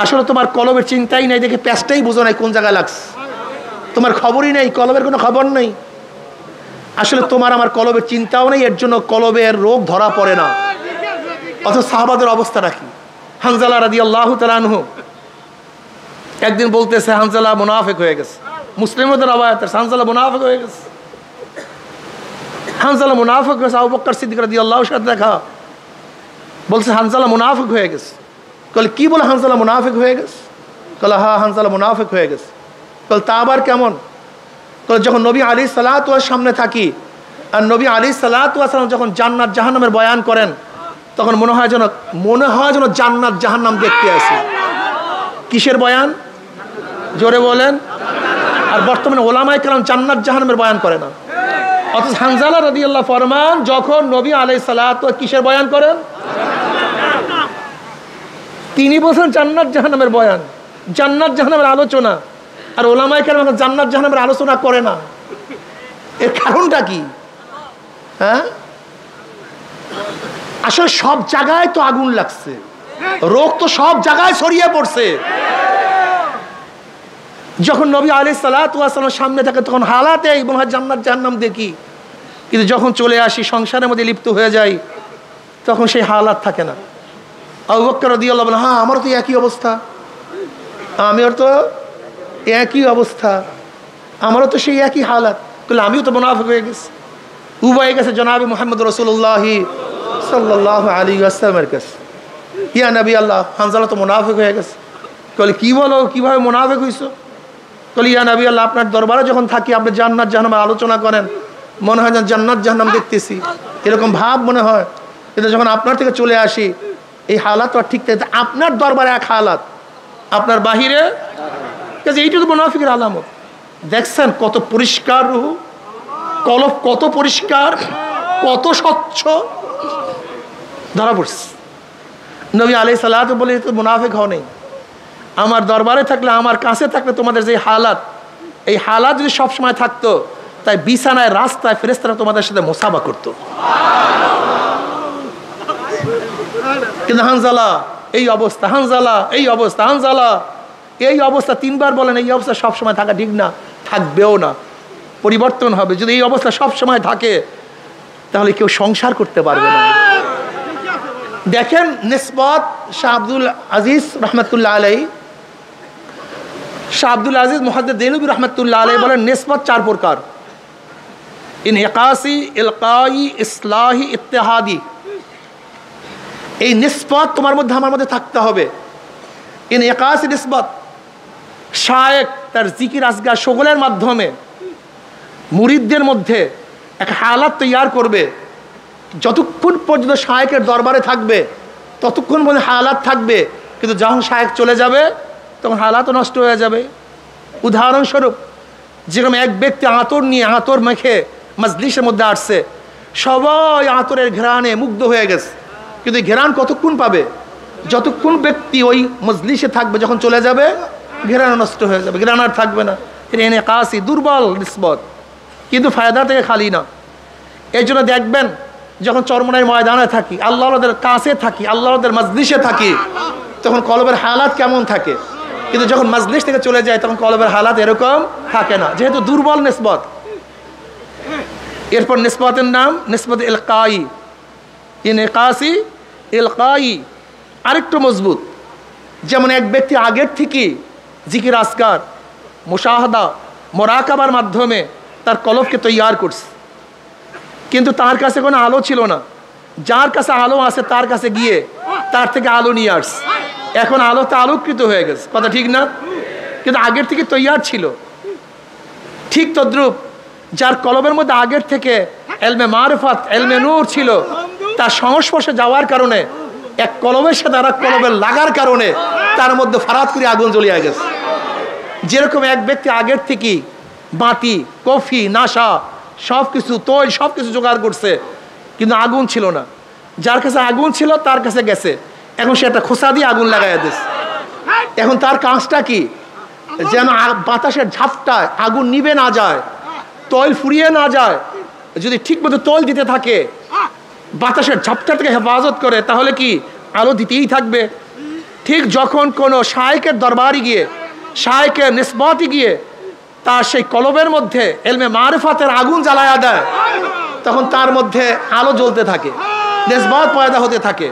Speaker 1: আসলে তোমার কলবের চিন্তাই নাই দেখে প্যাঁচটাই বুঝো নাই কোন জায়গায় লাগছে। তোমার খবরই নেই, কলবের কোনো খবর নেই। আসলে তোমার আমার কলবের চিন্তাও নেই, এর জন্য কলবের রোগ ধরা পড়ে না। অথচ সাহাবাদের অবস্থাটা কি? হানজালা রাদিয়াল্লাহু তাআলা আনহু একদিন বলতেছে হানজালা মুনাফিক হয়ে গেছে। মুসলিমদের রওয়ায়াত হানজালা মুনাফিক হয়ে গেছে। হানজালা মুনাফিক হয়েছে, আবু বকর সিদ্দিক রাদিয়াল্লাহু সাথে দেখা, বলছে হানজালা মুনাফিক হয়ে গেছে। বলে কি বলে হানজালা মুনাফিক হয়ে গেছে? বলে হ্যাঁ হানজালা মুনাফিক হয়ে গেছে। বলে তা আবার কেমন? বলে যখন নবী আলাইহিস সালাতু ওয়াস সামনে থাকি আর নবী আলাইহিস সালাতু ওয়াস সালাম যখন জান্নাত জাহান্নামের বয়ান করেন তখন মনে হয় যেন জান্নাত জাহান্নাম দেখতে আসি। কিসের বয়ান? জোরে বলেন। আর বর্তমানে ওলামায়ে কেরাম জান্নাত জাহান্নামের বয়ান করে না। অথচ হানজালা রাদিয়াল্লাহু ফরমান যখন নবী আলাইহিস সালাতু কিসের বয়ান করেন? তিনি বলছেন জান্নাত জাহান্নামের বয়ান, জান্নাত জাহান্নামের আলোচনা। আর ওলামায়ে কেরাম জান্নাত জাহান্নামের আলোচনা করে না। এর কারণটা কি? হ্যাঁ, আসলে সব জায়গায় তো আগুন লাগছে, রোগ তো সব জায়গায় ছড়িয়ে পড়ছে। যখন নবী আলাইহিস সালাতু ওয়াস সালামের সামনে থাকে তখন হালাতে মনে হয় জান্নাত জাহান্নাম দেখি, কিন্তু যখন চলে আসি সংসারের মধ্যে লিপ্ত হয়ে যাই তখন সেই হালাত থাকে না। আবু বকর রাদিয়াল্লাহু আনহু, হ্যাঁ আমারও তো একই অবস্থা, আমিও তো একই অবস্থা, আমারও তো সেই একই হালাত। বলে আমিও তো মুনাফিক হয়ে গেছি। উভয় গেছে জনাবে মুহাম্মদ রাসূলুল্লাহ সাল্লাল্লাহু আলাইহি ওয়াসাল্লামের কাছে, ইয়া নবী আল্লাহ হানজালা তো মুনাফিক হয়ে গেছে। বলে কি বলো, কিভাবে মুনাফিক হইছো? বলে ইয়া নবী আল্লাহ আপনার দরবারে যখন থাকি আপনি জান্নাত জাহান্নামের আলোচনা করেন, মনে হয় যেন জান্নাত জাহান্নাম দেখতেছি, এরকম ভাব মনে হয়। কিন্তু যখন আপনার থেকে চলে আসি এই হালাত আর ঠিক থাকে। আপনার দরবারে এক হালাত, আপনার বাহিরে, এইটা তো মুনাফিকের আলামত। দেখছেন কত পরিষ্কার রূহ, কলব কত পরিষ্কার, কত স্বচ্ছ, ধরা পড়ছে। নবী আলাইহিস সালাতু বলে তো মুনাফিক হও নেই, আমার দরবারে থাকলে আমার কাছে থাকলে তোমাদের যে হালাত, এই হালাত যদি সবসময় থাকতো তাই বিছানায় রাস্তায় ফেরেশতারা তোমাদের সাথে মুসাফা করতো। কিন্তু হানজালা এই অবস্থা, হানজালা এই অবস্থা, হানজালা এই অবস্থা, তিনবার বলেন এই অবস্থা সবসময় থাকা ঠিক না, থাকবেও না, পরিবর্তন হবে। যদি এই অবস্থা সবসময় থাকে তাহলে কেউ সংসার করতে পারবে না। দেখেন নিসবত শাহ আব্দুল আজিজ রহমতুল্লাহ আলাইহি, শাহ আব্দুল আজিজ মুহাদ্দিস দেলবি রহমতুল্লাহ আলাইহি বলেন নিসবত চার প্রকার: ইনহিকাসি, ইলকাই, ইসলাহি, ইত্তেহাদি। এই নিসবত তোমার মধ্যে আমার মধ্যে থাকতে হবে। ইনহিকাসি নিসবত, শায়েখ তার জিকির আজগার সকলের মাধ্যমে মুরিদদের মধ্যে এক হালাত তৈয়ার করবে। যতক্ষণ পর্যন্ত শায়েকের দরবারে থাকবে ততক্ষণ পর্যন্ত হালাত থাকবে, কিন্তু যখন শায়েক চলে যাবে তখন হালাতও নষ্ট হয়ে যাবে। উদাহরণস্বরূপ যেরকম এক ব্যক্তি আতর নিয়ে আতর মেখে মজলিসের মধ্যে আসছে, সবাই আতরের ঘ্রাণে মুগ্ধ হয়ে গেছে, কিন্তু ঘ্রাণ কতক্ষণ পাবে? যতক্ষণ ব্যক্তি ওই মজলিসে থাকবে, যখন চলে যাবে ঘ্রাণ নষ্ট হয়ে যাবে, ঘ্রাণ আর থাকবে না। এনে কাশি দুর্বল নিসবত, কিন্তু ফায়দা থেকে খালি না। এই জন্য দেখবেন যখন চরমনাই ময়দানে থাকি, আল্লাহদের কাছে থাকি, আল্লাহদের মজলিসে থাকি, তখন কলবের হালাত কেমন থাকে। কিন্তু যখন মাজলিস থেকে চলে যায় তখন কলবের হালাত এরকম থাকে না, যেহেতু দুর্বল নিসবত। এরপর নিসবতের নাম নিসবত ইলকাই, ইনকাসি ইলকাই, আরেকটু মজবুত। যেমন এক ব্যক্তি আগের থেকে জিকির আসকার মুশাহাদা মোরাকাবার মাধ্যমে তার কলবকে তৈয়ার করছে, কিন্তু তার কাছে কোনো আলো ছিল না। যার কাছে আলো আছে তার কাছে গিয়ে তার থেকে আলো নিয়ে আসছে, এখন আলোতে আলোকৃত হয়ে গেছে, কথা ঠিক না? কিন্তু আগের থেকে তৈয়ার ছিল। ঠিক তদ্রূপ যার কলবের মধ্যে আগের থেকে এলমে মারিফাত এলমে নূর ছিল, তার সংস্পর্শে যাওয়ার কারণে এক কলবের সাথে আর এক কলবের লাগার কারণে তার মধ্যে ফারাত করে আগুন জ্বলিয়ে গেছে। যেরকম এক ব্যক্তি আগের থেকে বাতি কফি নাশা সব কিছু তৈল সব কিছু জোগাড় করছে, কিন্তু আগুন ছিল না। যার কাছে আগুন ছিল তার কাছে গেছে, এখন সে একটা খোসা দিয়ে আগুন লাগাই দিচ্ছে। এখন তার কাজটা কি? যেন বাতাসের ঝাপটায় আগুন নিভে না যায়, তৈল ফুরিয়ে না যায়। যদি ঠিক মতো তৈল দিতে থাকে, বাতাসের ঝাপটা থেকে হেফাজত করে, তাহলে কি আলো দিতেই থাকবে। ঠিক যখন কোনো শায়েকের দরবারে গিয়ে শায়েকের নিসবতে গিয়ে তার সেই কলবের মধ্যে এলমে মারিফাতের আগুন জ্বালায়া দেয়, তখন তার মধ্যে আলো জ্বলতে থাকে, নিসবত পয়দা হতে থাকে।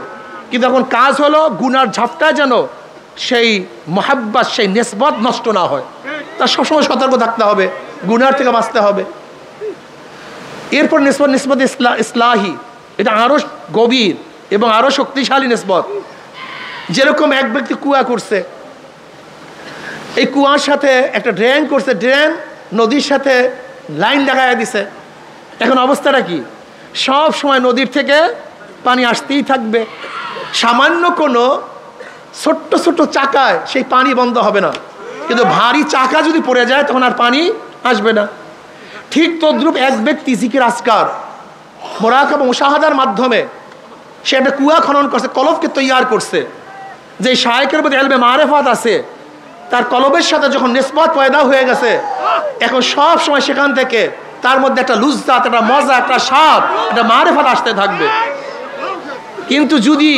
Speaker 1: কিন্তু এখন কাজ হলো গুনার ঝাপটায় যেন সেই মোহাব্বত সেই নিসবত নষ্ট না হয়, তার সবসময় সতর্ক থাকতে হবে, গুনার থেকে বাঁচতে হবে। এরপর নিসবত ইসলাহি, এটা আরো গভীর এবং আরো শক্তিশালী নিসবত। যেরকম এক ব্যক্তি কুয়া করছে, এই কুয়ার সাথে একটা ড্রেন করছে, ড্রেন নদীর সাথে লাইন লাগাইয়া দিছে। এখন অবস্থাটা কি? সব সময় নদীর থেকে পানি আসতেই থাকবে। সামান্য কোনো ছোট্ট ছোট্ট চাকায় সেই পানি বন্ধ হবে না, কিন্তু ভারী চাকা যদি পড়ে যায় তখন আর পানি আসবে না। ঠিক তদ্রূপ এক ব্যক্তি জিকির আসকার মোরাকাবা মুশাহাদার মাধ্যমে সে একটা কুয়া খনন করছে, কলবকে তৈয়ার করছে। যে শায়েকের মধ্যে এলমে মারিফাত আছে, তার কলবের সাথে যখন নিসবত পয়দা হয়ে গেছে, এখন সব সময় সেখান থেকে তার মধ্যে একটা লুজ্জাত, একটা মজা, একটা স্বাদ, একটা মারিফাত আসতে থাকবে। কিন্তু যদি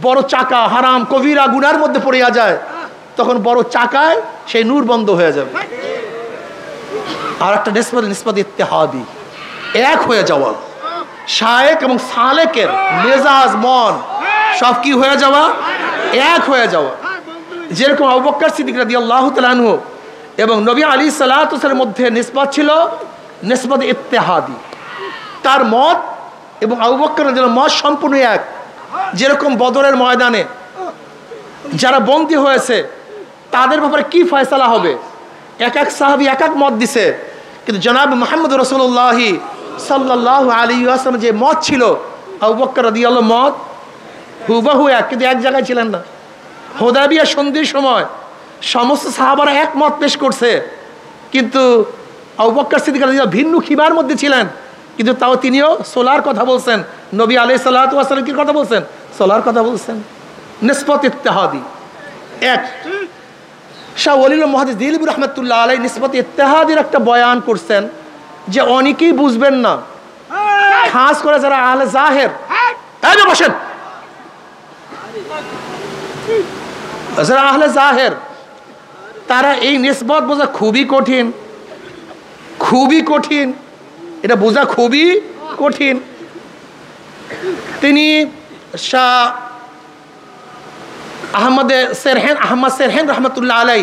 Speaker 1: বড় চাকা হারাম কবিরা গুনার মধ্যে পড়িয়া যায়, তখন বড় চাকায় সেই নূর বন্ধ হয়ে যাবে। আর একটা নিসবত ইত্তেহাদি, এক হয়ে যাওয়া, শায়েক এবং সালেকের মেজাজ মন সব কি হয়ে যাওয়া, এক হয়ে যাওয়া। যেরকম আবু বকর সিদ্দিক রাদিয়াল্লাহু তাআলা আনহু এবং নবী আলাইহিস সালাতু ওয়াস সালামের মধ্যে নিসবত ছিল নিসবত ইত্তেহাদি, তার মত এবং আবু বকর রাদিয়াল্লাহু মত সম্পূর্ণ এক। যেরকম বদরের ময়দানে যারা বন্দী হয়েছে তাদের ব্যাপারে কি ফয়সালা হবে, এক এক সাহাবী এক এক মত দিছে, কিন্তু জনাব মুহাম্মদ রাসূলুল্লাহ সাল্লাল্লাহু আলাইহি ওয়াসাল্লাম যে মত ছিল আবু বকর রাদিয়াল্লাহু মত হুবহু এক, কিন্তু এক জায়গায় ছিলেন না। হুদায়বিয়া সন্ধির সময় সমস্ত সাহাবারা এক মত পেশ করছে, কিন্তু আবু বকর সিদ্দিক রাদিয়াল্লাহু ভিন্ন খিবার মধ্যে ছিলেন, কিন্তু তাও তিনিও সোলার কথা বলছেন। নবী আলাইহিস সালাতু ওয়াস সালাম কি কথা বলছেন? সোলার কথা বলছেন। নিসবত ইত্তেহাদি এক। শাহ ওয়ালিউল্লাহ মুহাদ্দিস দিলবি রাহমাতুল্লাহ আলাইহি নিসবত ইত্তেহাদির একটা বয়ান করছেন, যে অনেকেই বুঝবেন না, খাস করে যারা আহলে জাহের, এই যে বসেন, যারা আহলে জাহের, তারা এই নিসবত বোঝা খুবই কঠিন, খুবই কঠিন, এটা বোঝা খুবই কঠিন। তিনি শাহ আহমদ সেরহেন রহমতুল্লাহ আলাই,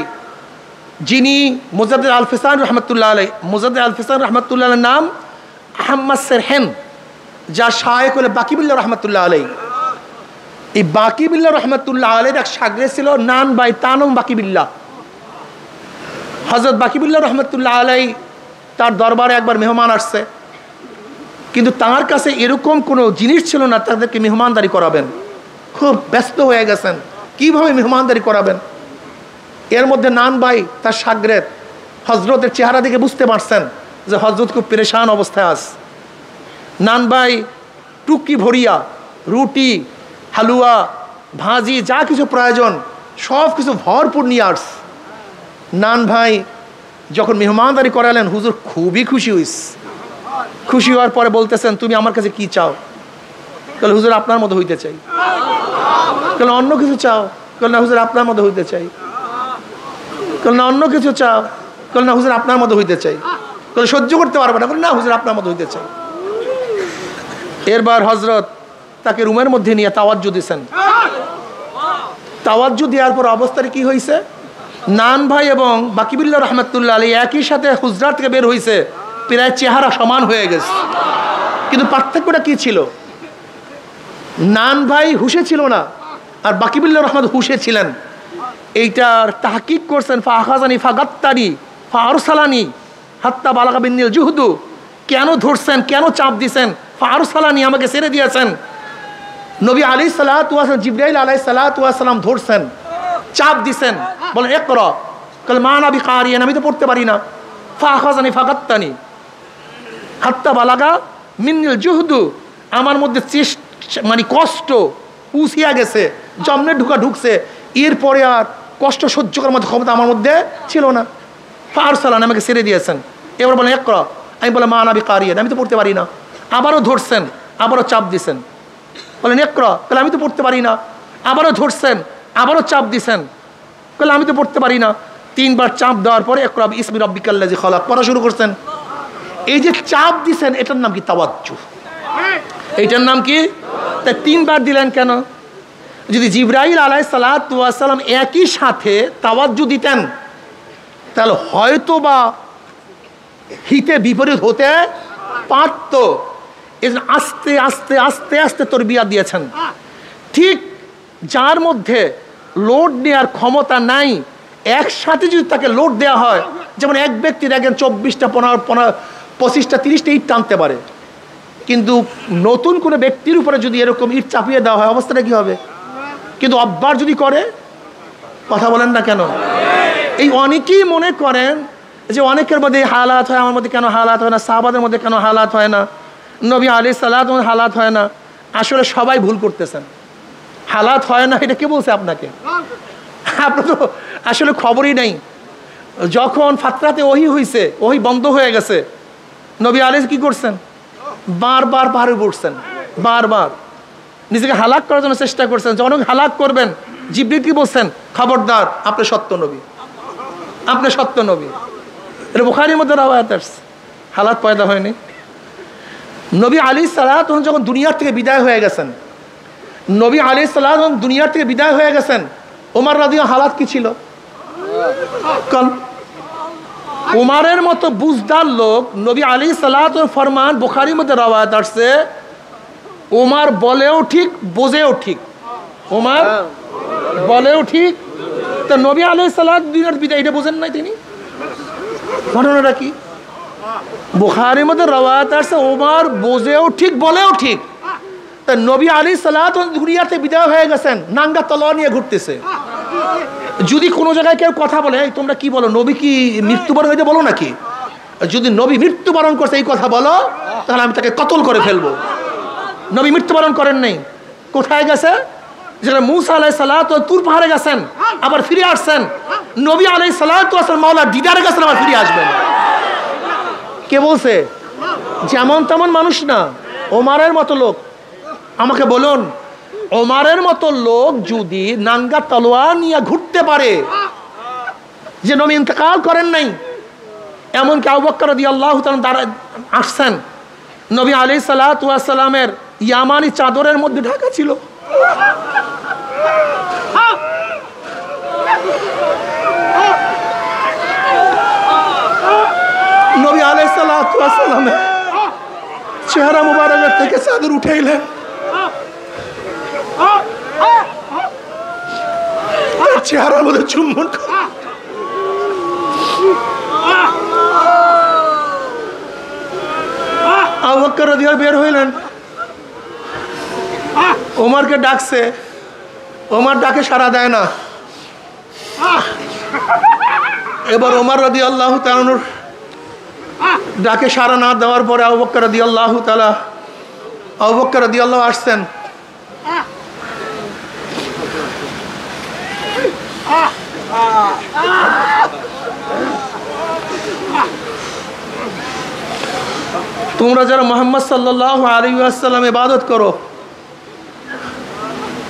Speaker 1: যিনি মুজাদ্দিদ আল ফিসান রহমতুল্লাহ আলাই, মুজাদ্দিদ আল ফিসান রহমতুল্লাহ নাম আহমদ সেরহেন, যা শায়েখ হল বাকিবিল্লাহ রহমতুল্লাহ আলাই। এই বাকিবিল্লাহ রহমতুল্লাহ আলাইর এক শাগরেদ ছিল নান বাই তানম বাকিবিল্লাহ। হযরত বাকিবিল্লাহ রহমতুল্লাহ আলাই তার দরবারে একবার মেহমান আসছে, কিন্তু তার কাছে এরকম কোনো জিনিস ছিল না তাদেরকে মেহমানদারি করাবেন। খুব ব্যস্ত হয়ে গেছেন, কিভাবে মেহমানদারি করাবেন। এর মধ্যে নান ভাই তার শাগরেদ হজরতের চেহারা দেখে বুঝতে পারছেন যে হজরত খুব পেরেশান অবস্থায় আছে। নান ভাই টুকি ভরিয়া রুটি হালুয়া ভাজি যা কিছু প্রয়োজন সব কিছু ভরপুর নিয়ে আস। নান ভাই যখন মেহমানদারি করালেন, হুজুর খুবই খুশি হইস। খুশি হওয়ার পরে বলতেছেন, তুমি আমার কাছে কি চাও? তাহলে হুজুর আপনার মতো হইতে চাই। তাহলে অন্য কিছু চাও? না হুজুর আপনার মতো হইতে চাই। না অন্য কিছু চাও? না হুজুর আপনার মতো হইতে চাই। সহ্য করতে পারবে না? না হুজুর আপনার মতো হইতে চাই। এরবার হজরত তাকে রুমের মধ্যে নিয়ে তাওয়াজ্জু দিয়েছেন। তাওয়াজ্জু দেওয়ার পর অবস্থাটা কি হয়েছে, নান ভাই এবং বাকিবুল্লাহ রহমতুল্লাহ আলী একই সাথে হুজরাত থেকে বের হয়েছে, প্রায় চেহারা সমান হয়ে গেছে। কিন্তু পার্থক্যটা কি ছিল, নান ভাই হুশে ছিল না আর বাকিবুল্লাহ রহমত হুশে ছিলেন। এইটার তাহকিক করছেন ফাহাজানি ফাগাত্তানি ফারসালানি হাত্তা বালাগা বিন্নিল জুহদু। কেন ধরছেন, কেন চাপ দিছেন? ফারসালানি, আমাকে ছেড়ে দিয়েছেন। নবী আলাইহিস সালাতু ওয়াস সালাম, জিবরাইল আলাইহিস সালাতু ওয়াস সালাম ধরছেন, চাপ দিছেন, বলেন ইকরা। কাল মা না বিকারিয়ান, আমি তো পড়তে পারি না। ফাহাজানি ফাগাত্তানি হাত্তা বালাগা মিন্নিল জুহদু, আমার মধ্যে মানে কষ্ট পুষিয়া গেছে, জমনে ঢুকছে। এরপরে আর কষ্ট সহ্য করার মতো ক্ষমতা আমার মধ্যে ছিল না। ফারসালান, আমাকে ছেড়ে দিয়েছেন। এবার বলেন ইকরা, আমি বলে মা না বিকারিয়ান, আমি তো পড়তে পারি না। আবারও ধরছেন, আবারও চাপ দিছেন, বলেন ইকরা। তাহলে আমি তো পড়তে পারি না। আবারও ধরছেন, আবারও চাপ দিছেন, তাহলে আমি তো পড়তে পারি না। 3 বার চাপ দেওয়ার পরে ইকরা বিসমি রাব্বিকাল্লাযী খালাক পড়া শুরু করছেন। এই যে চাপ দিছেন, এটার নাম কি? তাওয়াজ্জু। এইটার নাম কি? তা 3 বার দিলেন কেন? যদি জিবরাইল আলাইহিস সালাতু ওয়াস সালাম একই সাথে তাওয়াজ্জু দিতেন, তাহলে হয়তো বা হিতে বিপরীত হতে পারত। আস্তে আস্তে আস্তে আস্তে তরবিয়া দিয়েছেন। ঠিক যার মধ্যে লোড নেওয়ার ক্ষমতা নাই, একসাথে যদি তাকে লোড দেওয়া হয়, যেমন এক ব্যক্তি দেখেন 24টা 25টা 30টা ইট টানতে পারে, কিন্তু নতুন কোনো ব্যক্তির উপরে যদি এরকম ইট চাপিয়ে দেওয়া হয়, অবস্থাটা কি হবে? কিন্তু অব্বার যদি করে, কথা বলেন না কেন? এই অনেকেই মনে করেন যে অনেকের মধ্যে হালাত হয়, আমার মধ্যে কেন হালাত হয় না, সাহাবাদের মধ্যে কেন হালাত হয় না, নবী আলাইহিস সালাতু হালাত হয় না। আসলে সবাই ভুল করতেছেন। হালাত হয় না এটা কে বলছে আপনাকে? আপনার তো আসলে খবরই নেই। যখন ফাতরাতে ওহী হয়েছে, ওহী বন্ধ হয়ে গেছে, নবী আলাইহিস কি করছেন? বারবার পাহাড়ে উঠছেন, বারবার নিজেকে হালাক করার জন্য চেষ্টা করছেন। যখন হালাক করবেন, জিবরিল কি বলছেন? খবরদার, আপনি সত্য নবী, আপনি সত্য নবী। এটা বুখারীর মধ্যে রাওয়ায়াত আছে। হালাত পয়দা হয়নি। নবী আলাইহিস সালাত যখন দুনিয়ার থেকে বিদায় হয়ে গেছেন, নবী আলাইহিস সালাত দুনিয়ার থেকে বিদায় হয়ে গেছেন, ওমর রাদিয়াল্লাহু হালাত কি ছিল? ওমরের মতো বুঝদার লোক, নবী আলাইহিস সালাত ফরমান বুখারীর মধ্যে রাওয়ায়াত আছে, ওমর বলেও ঠিক বোঝেও ঠিক। ওমর বলেও ঠিক। তো নবী আলাইহিস সালাত দুনিয়ার বিদায়, এটা বোঝেন নাই তিনি? ঘটনাটা কি? বুখারীর মধ্যে রাওয়ায়াত আছে, ওমর বোঝেও ঠিক বলেও ঠিক। তা নবী আলাইহিস সালাত দুনিয়াতে বিদায় হয়ে গেছেন, নাঙ্গা তলোয়ার নিয়ে ঘুরতেছে। যদি কোনো জায়গায় কেউ কথা বলে, তোমরা কি বলো, নবী কি মৃত্যুবরণ হইতে বলো নাকি? যদি নবী মৃত্যুবরণ করছে এই কথা বলো, তাহলে আমি তাকে কতল করে ফেলবো। নবী মৃত্যুবরণ করেন নাই। কোথায় গেছে? যেখানে মূসা আলাইহিস সালাত তুর পাহাড়ে গেছেন, আবার ফিরে আসছেন। নবী আলাইহিস সালাত মাওলার দিদারে গেছেন, আবার ফিরে আসবেন। কে বলছে? যেমন তেমন মানুষ না, ওমরের মতো লোক। আমাকে বলুন, ওমরের মতো লোক যদি নাঙ্গা তলোয়ার নিয়ে ঘুরতে পারে, যে নবী ইন্তেকাল করেন নাই, এমনকি আবু বকর রাদিয়াল্লাহু তাআলা দ্বারা আসছেন, নবী আলাইহিস সালাতু ওয়াস সালামের ইয়ামানি চাদরের মধ্যে ঢাকা ছিল। নবী আলাইহিস সালাতু ওয়াস সালামের চেহারা মুবারকের থেকে চাদর উঠাইলেন, চেহারার মধ্যে চুম্বন করে আবু বকর রাদিয়াল্লাহু বের হইলেন, ওমরকে ডাকছে। ওমর ডাকে সাড়া দেয় না। এবার ওমর রাদিয়াল্লাহু তাআলা ডাকে সাড়া না দেওয়ার পরে আবু বকর রাদিয়াল্লাহু আসছেন। তোমরা যারা মুহাম্মদ সাল্লাল্লাহু আলাইহি ওয়াসাল্লাম ইবাদত করো,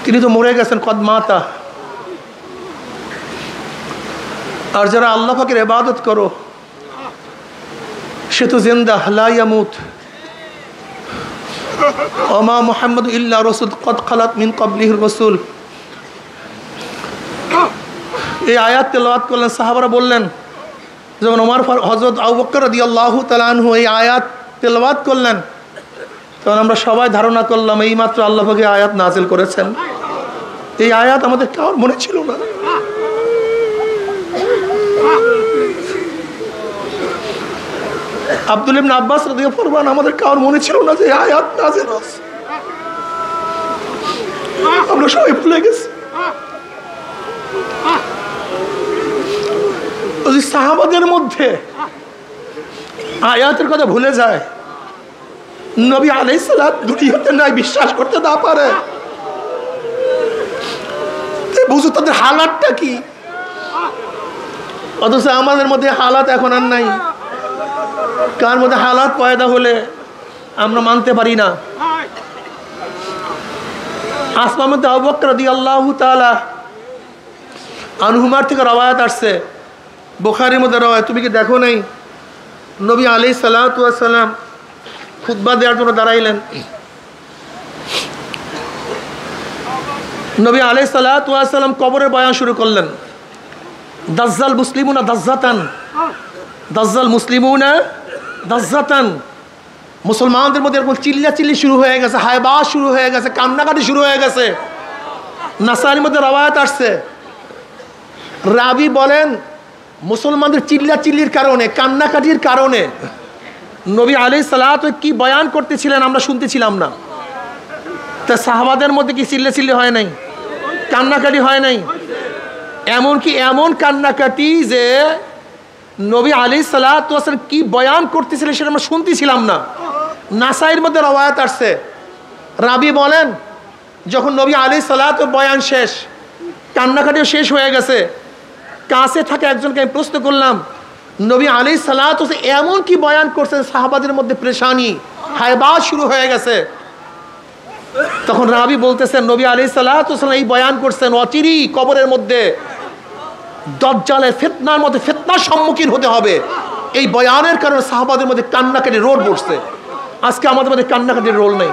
Speaker 1: তিনি তো মরে গেছেন, কদ মাতা, আর যারা আল্লাহ পাকের ইবাদত করো সে তো জিন্দা, লা ইয়ামুত। ওমা মুহাম্মাদু ইল্লা রাসূল কদ খালাত মিন ক্বাবলিহির রাসূল। এই আয়াত তেলাওয়াত করলেন, সাহাবারা বললেন, যখন হযরত আবু বকর রাদিয়াল্লাহু তাআলা আনহু এই আয়াত তেলাওয়াত করলেন, তখন আমরা সবাই ধারণা করলাম এইমাত্র আল্লাহ পাক এই আয়াত নাযিল করেছেন। এই আয়াত আমাদের কারোর মনে ছিল না। আব্দুল্লাহ ইবনে আব্বাস রাদিয়াল্লাহু আনহু আমাদের কারোর মনে ছিল না যে আয়াত নাযিল হচ্ছে। আমরা সবাই ভুলে গেছি। ওই সাহাবাদের মধ্যে আয়াতের কথা ভুলে যায়, নবী আলাইহিস সালাত দুনিয়াতে নাই বিশ্বাস করতে না পারে। বুঝো তাদের হালাতটা কি। অথচ আমাদের মধ্যে হালাত এখন আর নাই। কার মধ্যে হালাত পয়দা হলে আমরা মানতে পারি না। আসমা মধ্যে আবু বকর রাদিয়াল্লাহু তাআলা আনহুমার থেকে রওয়ায়াত আসছে, বুখারীর মধ্যে রওয়ায়াত। তুমি কি দেখো নাই নবী আলাইহিস সালাতু ওয়াস সালাম খুতবা দেওয়ার জন্য দাঁড়াইলেন। নবী আলাইহিস সালাতু ওয়াস সালাম কবরের বয়ান শুরু করলেন। দাজ্জাল মুসলিমুনা দাজ্জাতান, দাজ্জাল মুসলিমুনা দাজ্জাতান। মুসলমানদের মধ্যে এরকম চিল্লাচিল্লি শুরু হয়ে গেছে, হায়বাস শুরু হয়ে গেছে, কান্নাকাটি শুরু হয়ে গেছে। নাসাইর মধ্যে রওয়ায়াত আসছে, রাবি বলেন মুসলমানদের চিল্লাচিল্লির কারণে, কান্নাকাটির কারণে নবী আলাইহিস সালাতু কি বয়ান করতেছিলেন আমরা শুনতেছিলাম না। তা সাহাবাদের মধ্যে কি চিল্লাচিল্লি হয় নাই, কান্নাকাটি হয় নাই? এমনকি এমন কান্নাকাটি যে নবী আলাইহিস সালাতু ওয়াস সালাম কি বয়ান করতেছিলেন সেটা আমরা শুনতেছিলাম না। নাসাইর মধ্যে রওয়ায়াত আসছে, রাবি বলেন যখন নবী আলাইহিস সালাতু বয়ান শেষ, কান্নাকাটিও শেষ হয়ে গেছে, কাছে থাকা একজনকে আমি প্রশ্ন করলাম, নবী আলাইহিস সালাতু ওয়াস সালাম এমন কি বয়ান করছেন সাহাবাদের মধ্যে পেরেশানি, হায়বাস শুরু হয়ে গেছে। তখন রাবি বলতেছেন নবী আলাইহিস সালাতু ওয়াস সালাম এই বয়ান করছেন অচিরেই কবরের মধ্যে দাজ্জালের ফিতনার মধ্যে ফিতনার সম্মুখীন হতে হবে। এই বয়ানের কারণে সাহাবাদের মধ্যে কান্নাকাটি রোল পড়ছে। আজকে আমাদের মধ্যে কান্নাকাটির রোল নেই,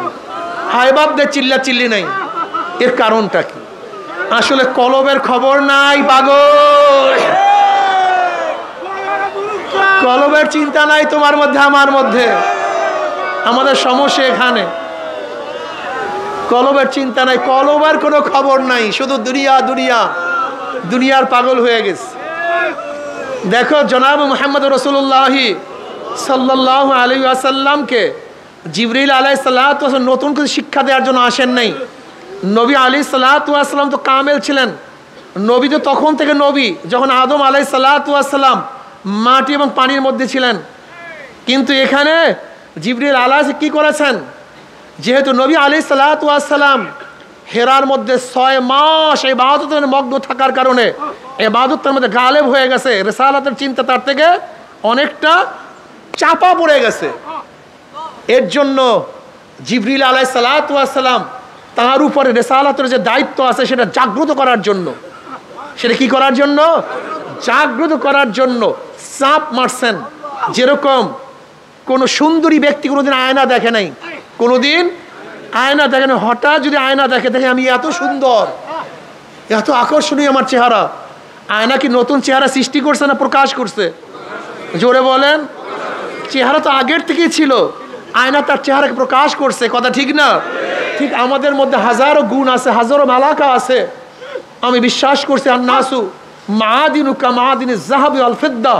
Speaker 1: হায়বাবদের চিল্লাচিল্লি নেই। এর কারণটা কি? আসলে কলবের খবর নাই পাগল। কলবের চিন্তা নাই তোমার মধ্যে আমার মধ্যে। আমাদের সমস্যা এখানে, কলবের চিন্তা নাই, কলবের কোনো খবর নাই, শুধু দুনিয়া দুনিয়া, দুনিয়ার পাগল হয়ে গেছে। দেখো জনাব মুহাম্মদ রাসূলুল্লাহ সাল্লাল্লাহু আলাইহি ওয়াসাল্লামকে জিবরিল আলাইহিস সালাতু ওয়াস সালাম নতুন কিছু শিক্ষা দেওয়ার জন্য আসেন নাই। নবী আলাইহিস সালাতু ওয়াস সালাম তো কামেল ছিলেন। নবী তো তখন থেকে নবী যখন আদম আলাইহিস সালাতু ওয়াস সালাম মাটি এবং পানির মধ্যে ছিলেন। কিন্তু এখানে জিবরিল আলাইহিস কি করেছেন, যেহেতু নবী আলাইহিস সালাতু ওয়াস সালাম হেরার মধ্যে 6 মাস ইবাদতের মগ্ন থাকার কারণে ইবাদতের মধ্যে গালেব হয়ে গেছে, রিসালাতের চিন্তা তার থেকে অনেকটা চাপা পড়ে গেছে। এর জন্য জিবরিল আলাইহিস সালাতু ওয়াস সালাম তার উপরে রিসালাতের যে দায়িত্ব আছে সেটা জাগ্রত করার জন্য, সেটা কি করার জন্য? জাগ্রত করার জন্য চাপ মারছেন। যেরকম কোনো সুন্দরী ব্যক্তি কোনোদিন আয়না দেখে নাই, কোনোদিন আয়না দেখে না, হঠাৎ যদি আয়না দেখে, দেখে আমি এত সুন্দর, এত আকর্ষণীয় আমার চেহারা। আয়না কি নতুন চেহারা সৃষ্টি করছে না প্রকাশ করছে? জোরে বলেন। চেহারা তো আগের থেকেই ছিল, আয়না তার চেহারাকে প্রকাশ করছে। কথা ঠিক না? ঠিক আমাদের মধ্যে হাজারো গুণ আছে, হাজারো মালাকা আছে। আমি বিশ্বাস করছি আন-নাসু মাআদিনু কামাআদিনিজ যাহাবি ওয়াল ফিদ্দা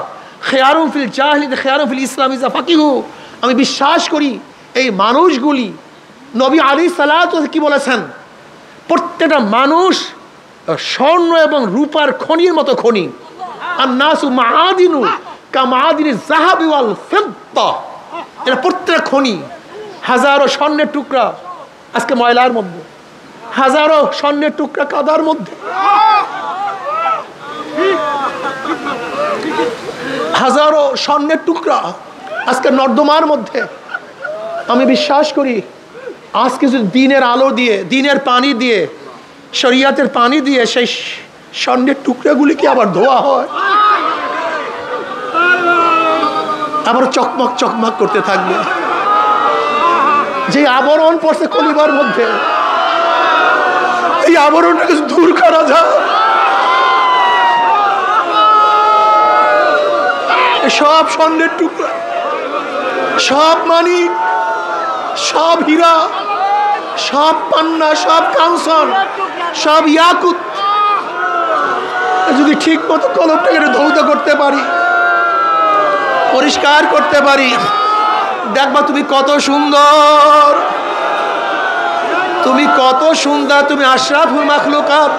Speaker 1: খিয়ারুম ফিল জাহিলিয়াতি খিয়ারুম ফিল ইসলাম ইযা ফাকিহু। আমি বিশ্বাস করি এই মানুষগুলি, নবী আলাইহিস সালাতু ওয়াস সালাম কি বলেছেন, প্রত্যেকটা মানুষ স্বর্ণ এবং রূপার খনির মতো খনি। আন-নাসু মাআদিনু কামাআদিনিজ যাহাবি ওয়াল ফিদ্দা। এটা প্রত্যেকটা খনি, হাজারো স্বর্ণের টুকরা আজকে ময়লার মধ্যে, হাজারো স্বর্ণের টুকরা কাদার মধ্যে, হাজারো স্বর্ণের টুকরা আজকে নর্দমার মধ্যে। আমি বিশ্বাস করি আজকে যদি দিনের আলো দিয়ে, দিনের পানি দিয়ে, শরিয়াতের পানি দিয়ে সেই স্বর্ণের টুকরাগুলিকে আবার ধোয়া হয়, আবার চকমক চকমক করতে থাকবে। যে আবরণ পড়ছে কলিমার মধ্যে, এই আবরণটাকে দূর করা যায়। সব স্বর্ণের টুকরা, সব মানিক, সব হীরা, সব পান্না, সব কাঞ্চন, সব ইয়াকুত যদি ঠিক মতো কলমটাকে ধৌত করতে পারি, পরিষ্কার করতে পারি, দেখবা তুমি কত সুন্দর, তুমি কত সুন্দর, তুমি আশরাফুল মাখলুকাত,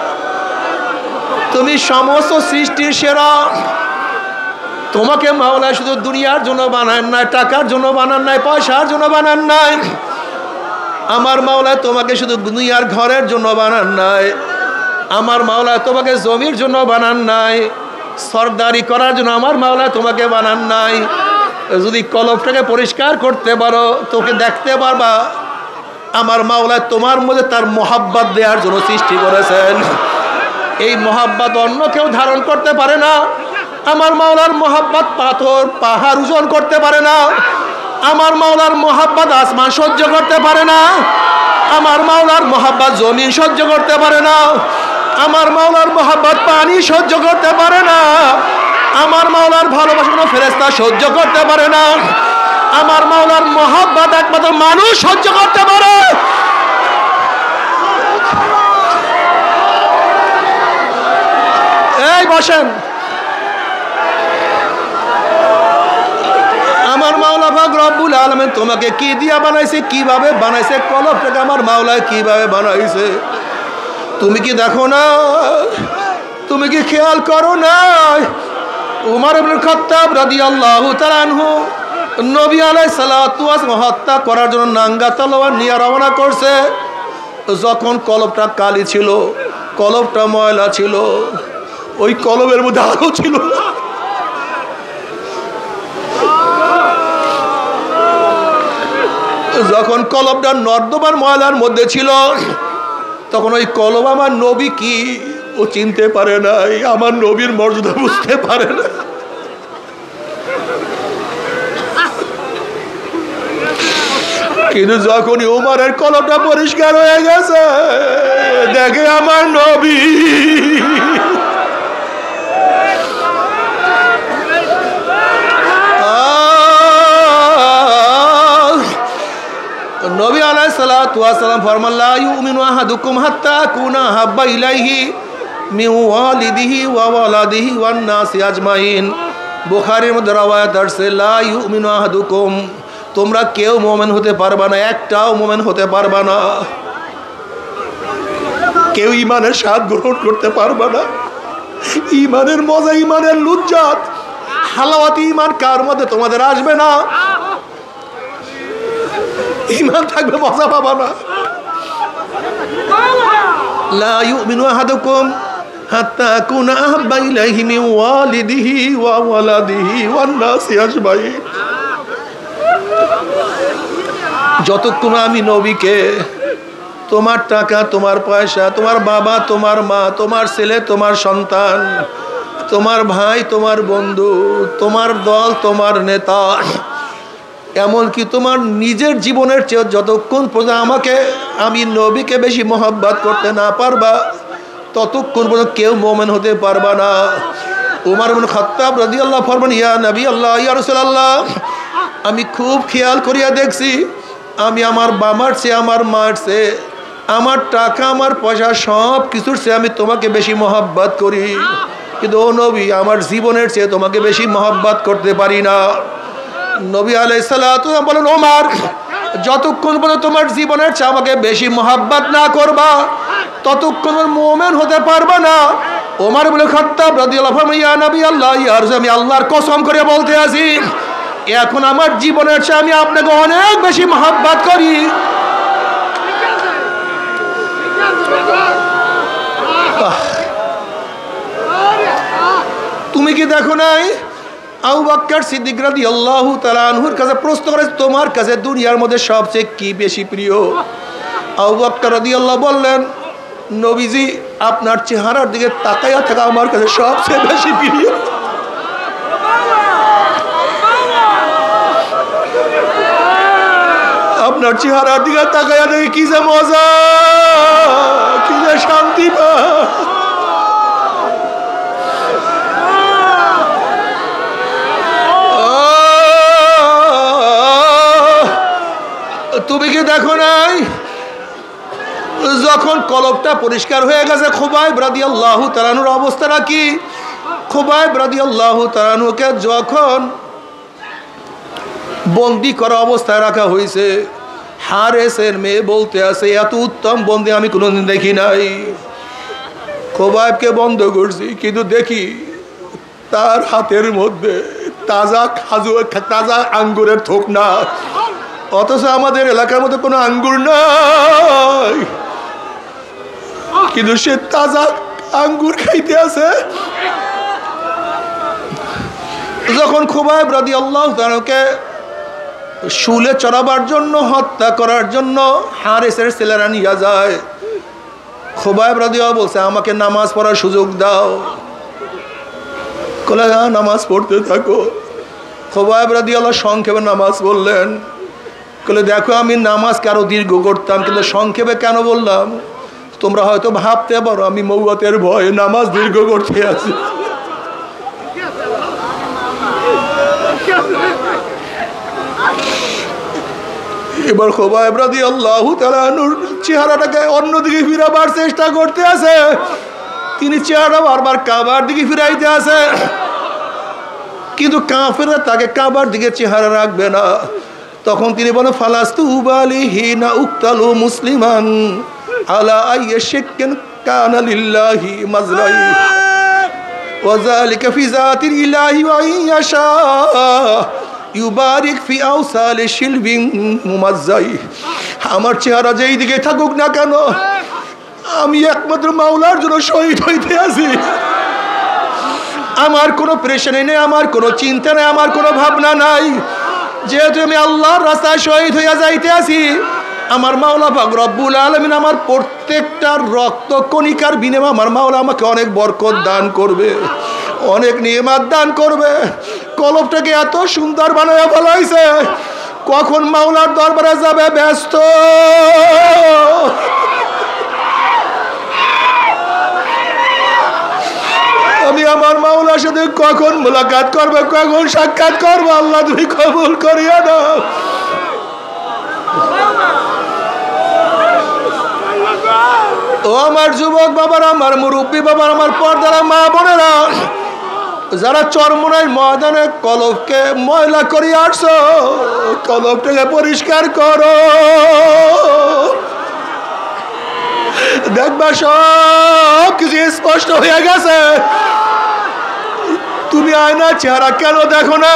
Speaker 1: তুমি সমস্ত সৃষ্টির সেরা। তোমাকে মাওলা শুধু দুনিয়ার জন্য বানান নাই, টাকার জন্য বানান নাই, পয়সার জন্য বানান নাই। আমার মাওলা তোমাকে শুধু দুনিয়ার ঘরের জন্য বানান নাই, আমার মাওলা তোমাকে জমির জন্য বানান নাই, সরদারি করার জন্য আমার মাওলা তোমাকে বানান নাই। যদি কলবটাকে পরিষ্কার করতে পারো, তোকে দেখতে পারবা আমার মাওলা তোমার মধ্যে তার মোহাব্বত দেওয়ার জন্য সৃষ্টি করেছেন। এই মোহাব্বত অন্য কেউ ধারণ করতে পারে না। আমার মাওলার মোহাব্বত পাথর পাহাড় ওজন করতে পারে না। আমার মাওলার মোহাব্বত আসমান সহ্য করতে পারে না। আমার মাওলার মোহাব্বত জমিন সহ্য করতে পারে না। আমার মাওলার মোহাব্বত পানি সহ্য করতে পারে না। আমার মাওলার ভালোবাসা কোনো ফেরেশতা সহ্য করতে পারে না। আমার মাওলার মোহাব্বত একমাত্র মানুষ সহ্য করতে পারে। এই বসেন, আমার মাওলা পাক রব্বুল আলামিন তোমাকে কি দিয়া বানাইছে, কিভাবে বানাইছে, কলবটাকে আমার মাওলা কিভাবে বানাইছে তুমি কি দেখো না? তুমি কি খেয়াল করো না? উমর ইবনে খাত্তাব রাদিয়াল্লাহু তাআলা আনহু নবী আলাইহিস সালাতু ওয়াস হত্যা করার জন্য নাঙ্গা তলোয়ার নিয়ে রওনা করছে। যখন কলবটা কালি ছিল, কলবটা ময়লা ছিল, ওই কলবের মধ্যে আলো ছিল না। যখন কলবটা নর্দমার ময়লার মধ্যে ছিল, তখন ওই কলব আমার নবী কি ও চিনতে পারে নাই, আমার নবীর মর্যাদা বুঝতে পারে না। কিন্তু যখনই উমরের কলবটা পরিষ্কার হয়ে গেছে, দেখে আমার নবী, নবী আলাইহিস সালাতু ওয়াস সালাম ফরমান লা ইউমিনু আহাদুকুম হাত্তা কুনা হাব্বা ইলাইহি মিন ওয়ালিদিহি ওয়া ওয়ালাদিহি ওয়ান নাসি আজমাইন। বুখারীর মধ্যে রওয়ায়াত আছে লা ইউমিনু আহাদুকুম, তোমরা কেউ মুমিন হতে পারবা না, একটাও মুমিন হতে পারবা না, কেউ ঈমানের স্বাদ গ্রহণ করতে পারবা না। ঈমানের মজা, ঈমানের লুজ্জাত, হালাওয়াত ঈমান কার মধ্যে তোমাদের আসবে না। ঈমান থাকবে, মজা পাবা না। লা ইউমিনু আহাদুকুম হাত্তা আকুনা আহাব্বা ইলাইহি মিন ওয়ালিদিহি ওয়া ওয়ালাদিহি ওয়ান নাসি আজমাইন। যতক্ষণ আমি নবীকে, তোমার টাকা, তোমার পয়সা, তোমার বাবা, তোমার মা, তোমার ছেলে, তোমার সন্তান, তোমার ভাই, তোমার বন্ধু, তোমার দল, তোমার নেতা, এমনকি তোমার নিজের জীবনের চেয়ে যতক্ষণ পর্যন্ত আমাকে, আমি নবীকে বেশি মহব্বত করতে না পারবা, ততক্ষণ পর্যন্ত কেউ মুমিন হতে পারবা না। উমর ইবনে খাত্তাব রাদিয়াল্লাহু ফরমান ইয়া নবী আল্লাহ, ইয়া রাসূলুল্লাহ, আমি খুব খেয়াল করিয়া দেখছি, আমি আমার বাবার চেয়ে, আমার মার চেয়ে, আমার টাকা, আমার পয়সা, সব কিছুর চেয়ে আমি তোমাকে বেশি মহব্বত করি, কিন্তু ও নবী, আমার জীবনের চেয়ে তোমাকে বেশি মহব্বত করতে পারি না। নবী আলাইহিস সালাতু ওয়াস সালাম বলেন, ওমর, যতক্ষণ পর্যন্ত তোমার জীবনের চেয়ে আমাকে বেশি মহব্বত না করবা, ততক্ষণ মুমিন হতে পারবা না। ওমর ইবনে খাত্তাব রাদিয়াল্লাহু আনহু ইয়া নবী আল্লাহ, ইয়া রাসূল, আমি আল্লাহর কসম করে বলতে আছি, এখন আমার জীবনের চেয়ে আমি আপনাকে অনেক বেশি মহব্বত করি। তুমি কি দেখো নাই আবু বকর সিদ্দিক রাদিয়াল্লাহু তাআলা আনহুর কাছে প্রশ্ন করে, তোমার কাছে দুনিয়ার মধ্যে সবচেয়ে কি বেশি প্রিয়? আবু বকর রাদিয়াল্লাহু বললেন, নবীজি, আপনার চেহারার দিকে তাকাইয়া থাকা আমার কাছে সবচেয়ে বেশি প্রিয়। আপনার চেহারার দিকে তাকাইয়া দেখি কি যে মজা, কি যে শান্তি পায়। তুমি কি দেখো নাই যখন কলবটা পরিষ্কার হয়ে গেছে খুবাইব রাদিয়াল্লাহু তাআলা আনহুর অবস্থাটা কি? খুবাইব রাদিয়াল্লাহু তাআলা আনহুকে যখন বন্দি করা অবস্থায় রাখা হয়েছে, হারেসের মেয়ে বলতে আছে এত উত্তম বন্দি আমি কোনোদিন দেখি নাই। খুবাইবকে বন্ধ করছি, কিন্তু দেখি তার হাতের মধ্যে তাজা তাজা আঙ্গুরের থোক না, অথচ আমাদের এলাকার মধ্যে কোনো আঙ্গুর নাই, কিন্তু সে তাজা আঙ্গুর খাইতে আছে। যখন খুবাইব রাদিয়াল্লাহু তাআলাকে শুলে চড়াবার জন্য, হত্যা করার জন্য হারেসের ছেলেরা নিয়ে যায়, খুবাইব রাদিয়াল্লাহু বলছে আমাকে নামাজ পড়ার সুযোগ দাও। কলে নামাজ পড়তে থাকো। খুবাইব রাদিয়াল্লাহু সংক্ষেপে নামাজ বললেন। কলে দেখো আমি নামাজকে আরো দীর্ঘ করতাম, কিন্তু সংক্ষেপে কেন বললাম? তোমরা হয়তো ভাবতে পারো আমি মৌয়াতের ভয়ে নামাজ দীর্ঘ করতে আছি। এবার খুবাইব রাদিয়াল্লাহু তাআলা আনহুর চেহারাটাকে অন্যদিকে ফিরাবার চেষ্টা করতে আছে। তিনি চেহারা বারবার কাবার দিকে ফিরাইতে আছে, কিন্তু কাফেররা তাকে কাবার দিকে চেহারা রাখবে না। তখন তিনি বলেন ফালাস্তু উবালি হিনা উক্তালু মুসলিমান আলা আইয়ি শিক্কিন কানা লিল্লাহি মাজরাই ওয়া যালিকা ফি যাতিল ইলাহি ওয়া ইয়াশা ইউবারিক ফি আওসালি শিলবিন মুমাজ্জাই। আমার চেহারা যেই দিকে থাকুক না কেন, আমি একমাত্র মাওলার জন্য শহীদ হইতে আছি। আমার কোনো প্রেশানি নেই, আমার কোনো চিন্তা নেই, আমার কোনো ভাবনা নাই। যেহেতু আমি আল্লাহর রাস্তায় শহীদ হইয়া যাইতে আছি, আমার মাওলা পাক রব্বুল আলামিন আমার প্রত্যেকটা রক্ত কণিকার বিনিময়ে আমার মাওলা আমাকে অনেক বরকত দান করবে, অনেক নিয়ামত দান করবে। কলবটাকে এত সুন্দর বানায়া ফেলাইছে, কখন মাওলার দরবারে যাবে ব্যস্ত। আমি আমার মাওলার সাথে কখন মুলাকাত করবে, কখন সাক্ষাৎ করবো, আল্লাহ তুমি কবুল করিয়া দাও। ও আমার যুবক বাবারা, আমার মুরব্বী বাবার, আমার পর্দার মা বোনেরা, যারা চরমোনাই ময়দানে কলবকে ময়লা করিয়া আসছো, কলবটাকে পরিষ্কার করো। দেখবা সব কিছু স্পষ্ট হয়ে গেছে। তুমি আয়নার চেহারা কেন দেখো না?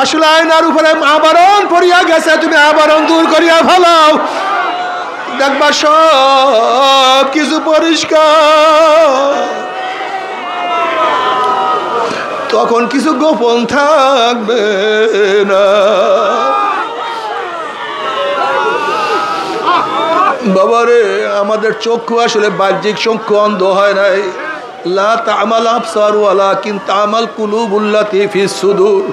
Speaker 1: আসলে আয়নার উপরে আবরণ পড়িয়া গেছে, তুমি আবরণ দূর করিয়া ফেলাও, দেখবা সব কিছু পরিষ্কার। তখন কিছু গোপন থাকবে না। বাবারে, আমাদের চক্ষু আসলে বাহ্যিক চক্ষু অন্ধ হয় নাই। লা তা'মাল আবসার ওয়ালাকিন তা'মাল কুলুবুল্লাতী ফিস সুদূর।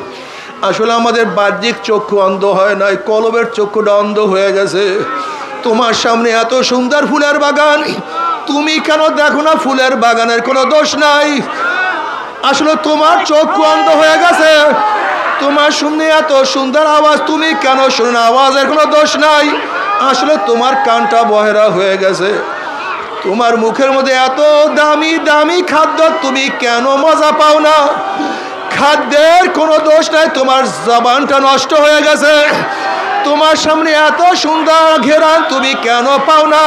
Speaker 1: আসলে আমাদের বাহ্যিক চক্ষু অন্ধ হয় নাই, কলবের চক্ষুটা অন্ধ হয়ে গেছে। তোমার সামনে এত সুন্দর ফুলের বাগান, তুমি কেন দেখো না ফুলের বাগানের কোনো দোষ নাই? আসলে তোমার চক্ষু অন্ধ হয়ে গেছে। তোমার শুনলে এত সুন্দর আওয়াজ, তুমি কেন শোনো না আওয়াজের কোনো দোষ নাই? আসলে তোমার কানটা বহেরা হয়ে গেছে। তোমার মুখের মধ্যে এত দামি দামি খাদ্য, তুমি কেন মজা পাও না? খাদ্যের কোনো দোষ নাই, তোমার জবানটা নষ্ট হয়ে গেছে। তোমার সামনে এত সুন্দর ঘেরান, তুমি কেন পাও না?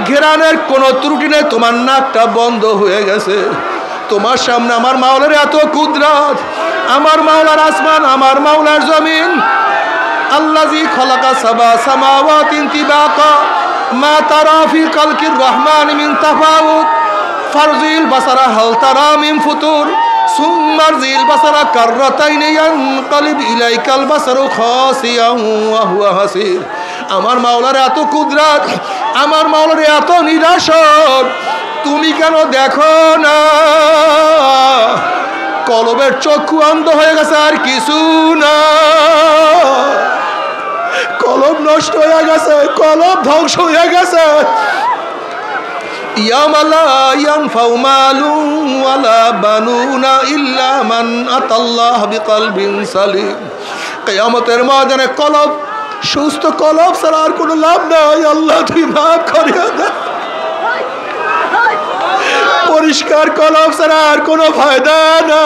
Speaker 1: ঘেরানের কোনো ত্রুটি নেই, তোমার নাকটা বন্ধ হয়ে গেছে। তোমার সামনে আমার মাওলার এত কুদরত, আমার মাওলার আসমান, আমার মাওলার জমিন। আল্লাযী খালাকা সাবা সামাওয়াতিন তিবাকা মা তারা ফি খালকির রহমান মিন তাফাউত ফারজিল বাসারা হাল তারা মিন ফুতুর সুম্মারজিল বাসারা কাররাতাইন ইয়ানকালিব ইলাইকাল বাসারু খাসিয়ান ওয়া হুয়া হাসির। আমার মাওলার এত কুদরত, আমার মাওলার এত নিরাসন, তুমি কেন দেখো না? কলবের চক্ষু অন্ধ হয়ে গেছে, আর কিছু না। কলব নষ্ট হয়ে গেছে, কলব ধ্বংস হয়ে গেছে। ইয়াওমা লা ইয়ানফাউ মালুন ওয়ালা বানুনা ইল্লা মান আতাল্লাহ বিকলবিন সালিম। কিয়ামতের ময়দানে কলব, সুস্থ কলব ছাড়া আর কোনো লাভ নাই। আল্লাহ তুই মাফ করিয়া দে। পরিষ্কার কলব ছাড়া আর কোনো ফায়দা না।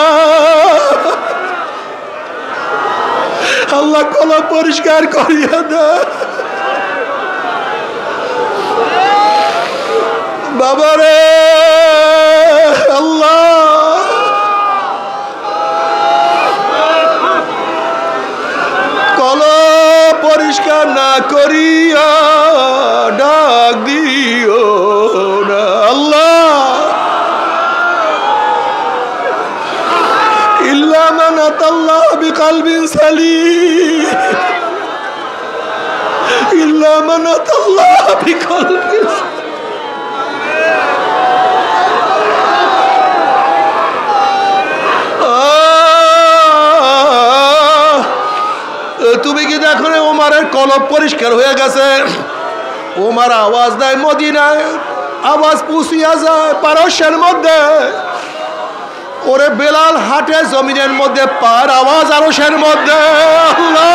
Speaker 1: আল্লাহ কলব পরিষ্কার করিয়া দে। বাবারে আল্লাহ, কলব পরিষ্কার না করিয়া ডাক দিও না আল্লাহ। ইল্লা মান আতাল্লাহ বিকলবিন সালিম, ইল্লা মান আতাল্লাহ বিকলবিন। তুমি কি দেখো না ওমারের কলব পরিষ্কার হয়ে গেছে? ওমার আওয়াজ দেয় মদিনায়, আওয়াজ পুষিয়া যায় পারস্যের মধ্যে। ওরে বেলাল হাটে জমিনের মধ্যে, পার আওয়াজ আরশের মধ্যে। আল্লাহ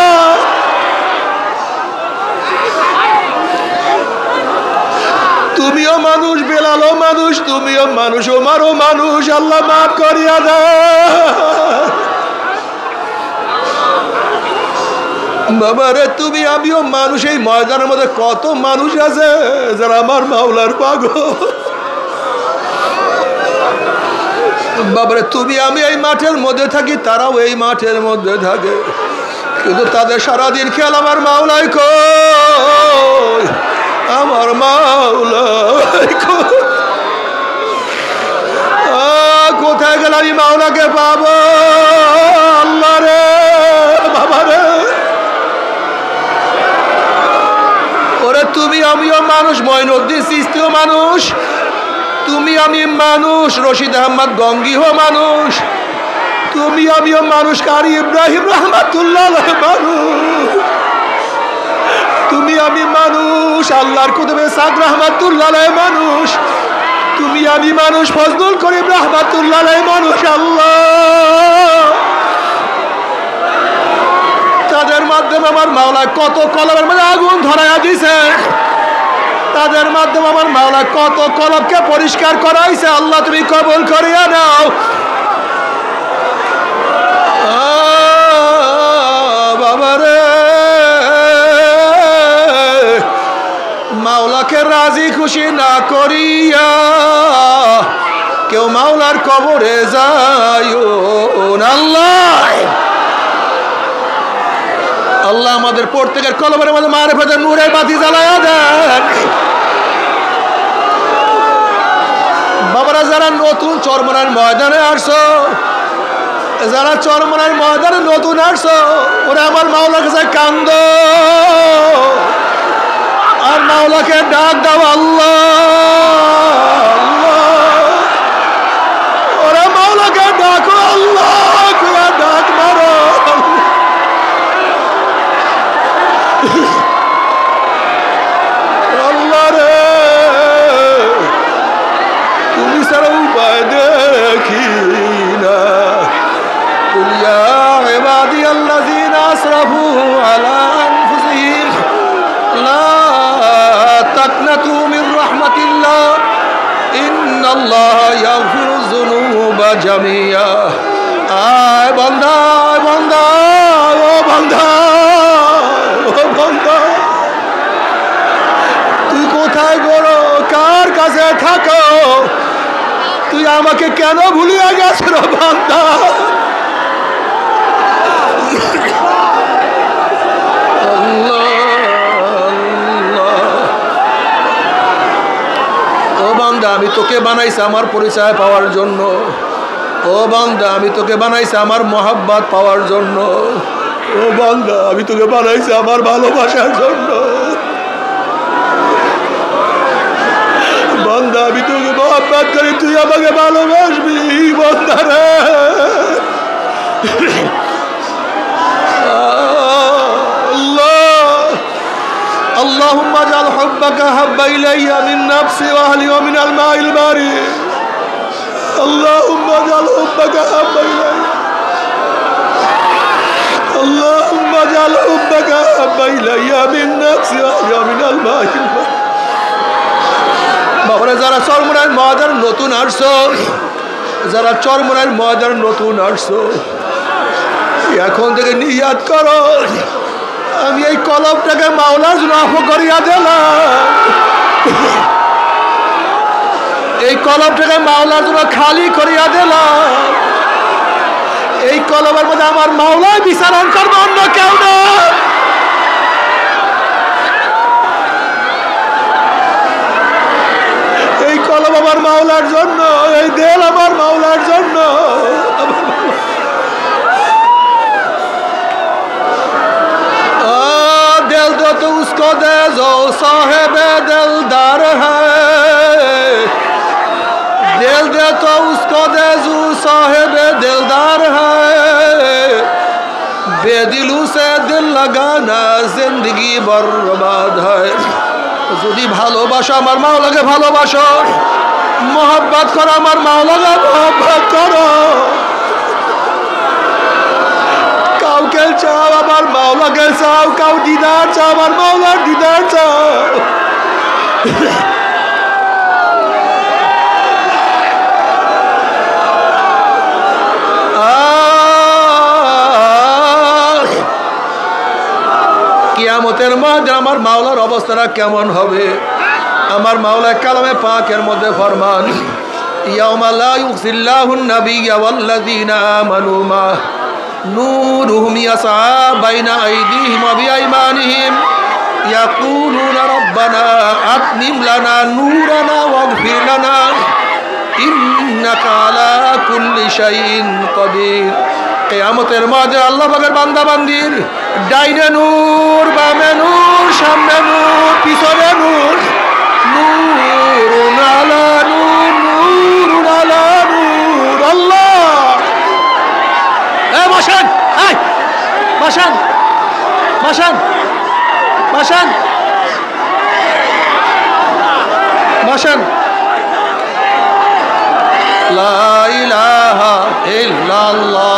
Speaker 1: তুমিও মানুষ, বেলালও মানুষ, তুমিও মানুষ, ওমারও মানুষ। আল্লাহ মাফ করিয়া দেয়। বাবারে তুমি আমিও মানুষ। এই ময়দানের মধ্যে কত মানুষ আছে যারা আমার মাওলার পাগল। বাবারে তুমি আমি এই মাঠের মধ্যে থাকি, তারাও এই মাঠের মধ্যে থাকে, কিন্তু তাদের সারাদিন খেয়াল আমার মাওলাই কই, আমার মাওলাই কই। কোথায় গেলে আমি মাওলাকে পাবো? আল্লাহ রে বাবারে, ওরে তুমি আমিও মানুষ, মঈনুদ্দিন চিশতিও মানুষ, তুমি আমি মানুষ, রশিদ আহমদ গঙ্গিও মানুষ, তুমি আমিও মানুষ, কারি ইব্রাহিম রহমাতুল্লাহ মানুষ, তুমি আমি মানুষ, আল্লাহর কুতুবে সাদ রহমাতুল্লাহ মানুষ, তুমি আমি মানুষ, ফজলুল করিম রহমাতুল্লাহ মানুষ। আল্লাহ তাদের মাধ্যমে আমার মাওলা কত কলবের মধ্যে আগুন ধরাইয়া দিছে, তাদের মাধ্যমে আমার মাওলা কত কলবকে পরিষ্কার করাইছে। আল্লাহ তুমি কবুল করিয়া নাও। বাবারে মাওলাকে রাজি খুশি না করিয়া কেউ মাওলার কবরে যাইও না। আল্লাহ আমাদের প্রত্যেকের কলবের মধ্যে মারিফতের নূরের বাতি জ্বালায়া দেন। বাবারা যারা নতুন চরমনার ময়দানে আসছো, যারা চরমনার ময়দানে নতুন আসছো, ওরা আমার মাওলার কাছে কান্দো আর মাওলাকে ডাক দাও। আল্লাহ ওরা মাওলাকে ডাকো, আল্লাহ ডাক মারো। আল্লাহ রে তুমি ছাড়া উপায় দেখি না। কুল ইয়া ইবাদিয়াল্লাযীনা আসরাফু আলা আনফুসিহিম লা তাকনাতু মির রাহমাতিল্লাহ ইন্নাল্লাহা ইয়াগফিরুয যুনুবা জামিয়া। আয় বান্দা, বান্দা, ও বান্দা, ও বান্দা, তুই কোথায় গড়ো, কার কাছে থাকো, তুই আমাকে কেন ভুলিয়া গেছ রে বান্দা? ও বান্দা আমি তোকে বানাইছি আমার পরিচয় পাওয়ার জন্য। ও বান্দা আমি তোকে বানাইছি আমার মহাব্বত পাওয়ার জন্য। ও বান্দা আমি তোকে বানাইছি আমার ভালোবাসার জন্য। বান্দা আমি তোকে মহাব্বত করি, তুই আমাকে ভালোবাসবি। বান্দা রে আল্লাহ اللهم اجعل حبك أحب إلي من نفسي وأهلي ومن الماء البارد اللهم اجعل حبك أحب إلي اللهم اجعل حبك أحب إلي من نفسي وأهلي ومن الماء البارد বাবারা যারা চরমোনাইয়ের ময়দানে নতুন আসছো যারা চরমোনাইয়ের ময়দানে নতুন আসছো এখন থেকে নিয়াত করো আমি এই কলবটাকে মাওলার জন্য আফ করিয়া দিলাম এই কলবটাকে মাওলার জন্য খালি করিয়া দিলাম এই কলবের মধ্যে আমার মাওলাই বিচারণ করবো অন্য কেউ না এই কলব আমার মাওলার জন্য এই দেল আমার মাওলার জন্য दिल दो तो उसको दे जो साहेब दिलदार है दिल दे तो उसको दे जो साहेब दिलदार है बेदिलों से दिल लगाना जिंदगी बर्बाद है যদি ভালোবাসো আমার মাওলাকে ভালোবাসো মোহাব্বত করো আমার মাওলাকে মোহাব্বত করো কাউকে চাও আমার মাওলাকে চাও কাউ দিদার চাও আমার মাওলার দিদার চাও কিয়ামতের মধ্যে আমার মাওলার অবস্থাটা কেমন হবে আমার মাওলা কালামে পাকের মধ্যে ফরমান ইয়াউমা লা ইউখজিল্লাহুন নাবিয়্যা ওয়াল্লাযীনা আমানু মা نورهم يسعى بين أيديهم وبأيمانهم يقولون ربنا أتمم لنا نورنا واغفر لنا إنك على كل شيء قدير কিয়ামতের মাঝে আল্লাহ পাকের বান্দা বান্দির ডাইনে নূর বামে নূর সামনে নূর পিছনে নূর নূরুন আলা নূর নূরুন আলা নূর আল্লাহ বসেন বসেন বসেন বসেন বসেন লা ইলাহা ইল্লাল্লাহ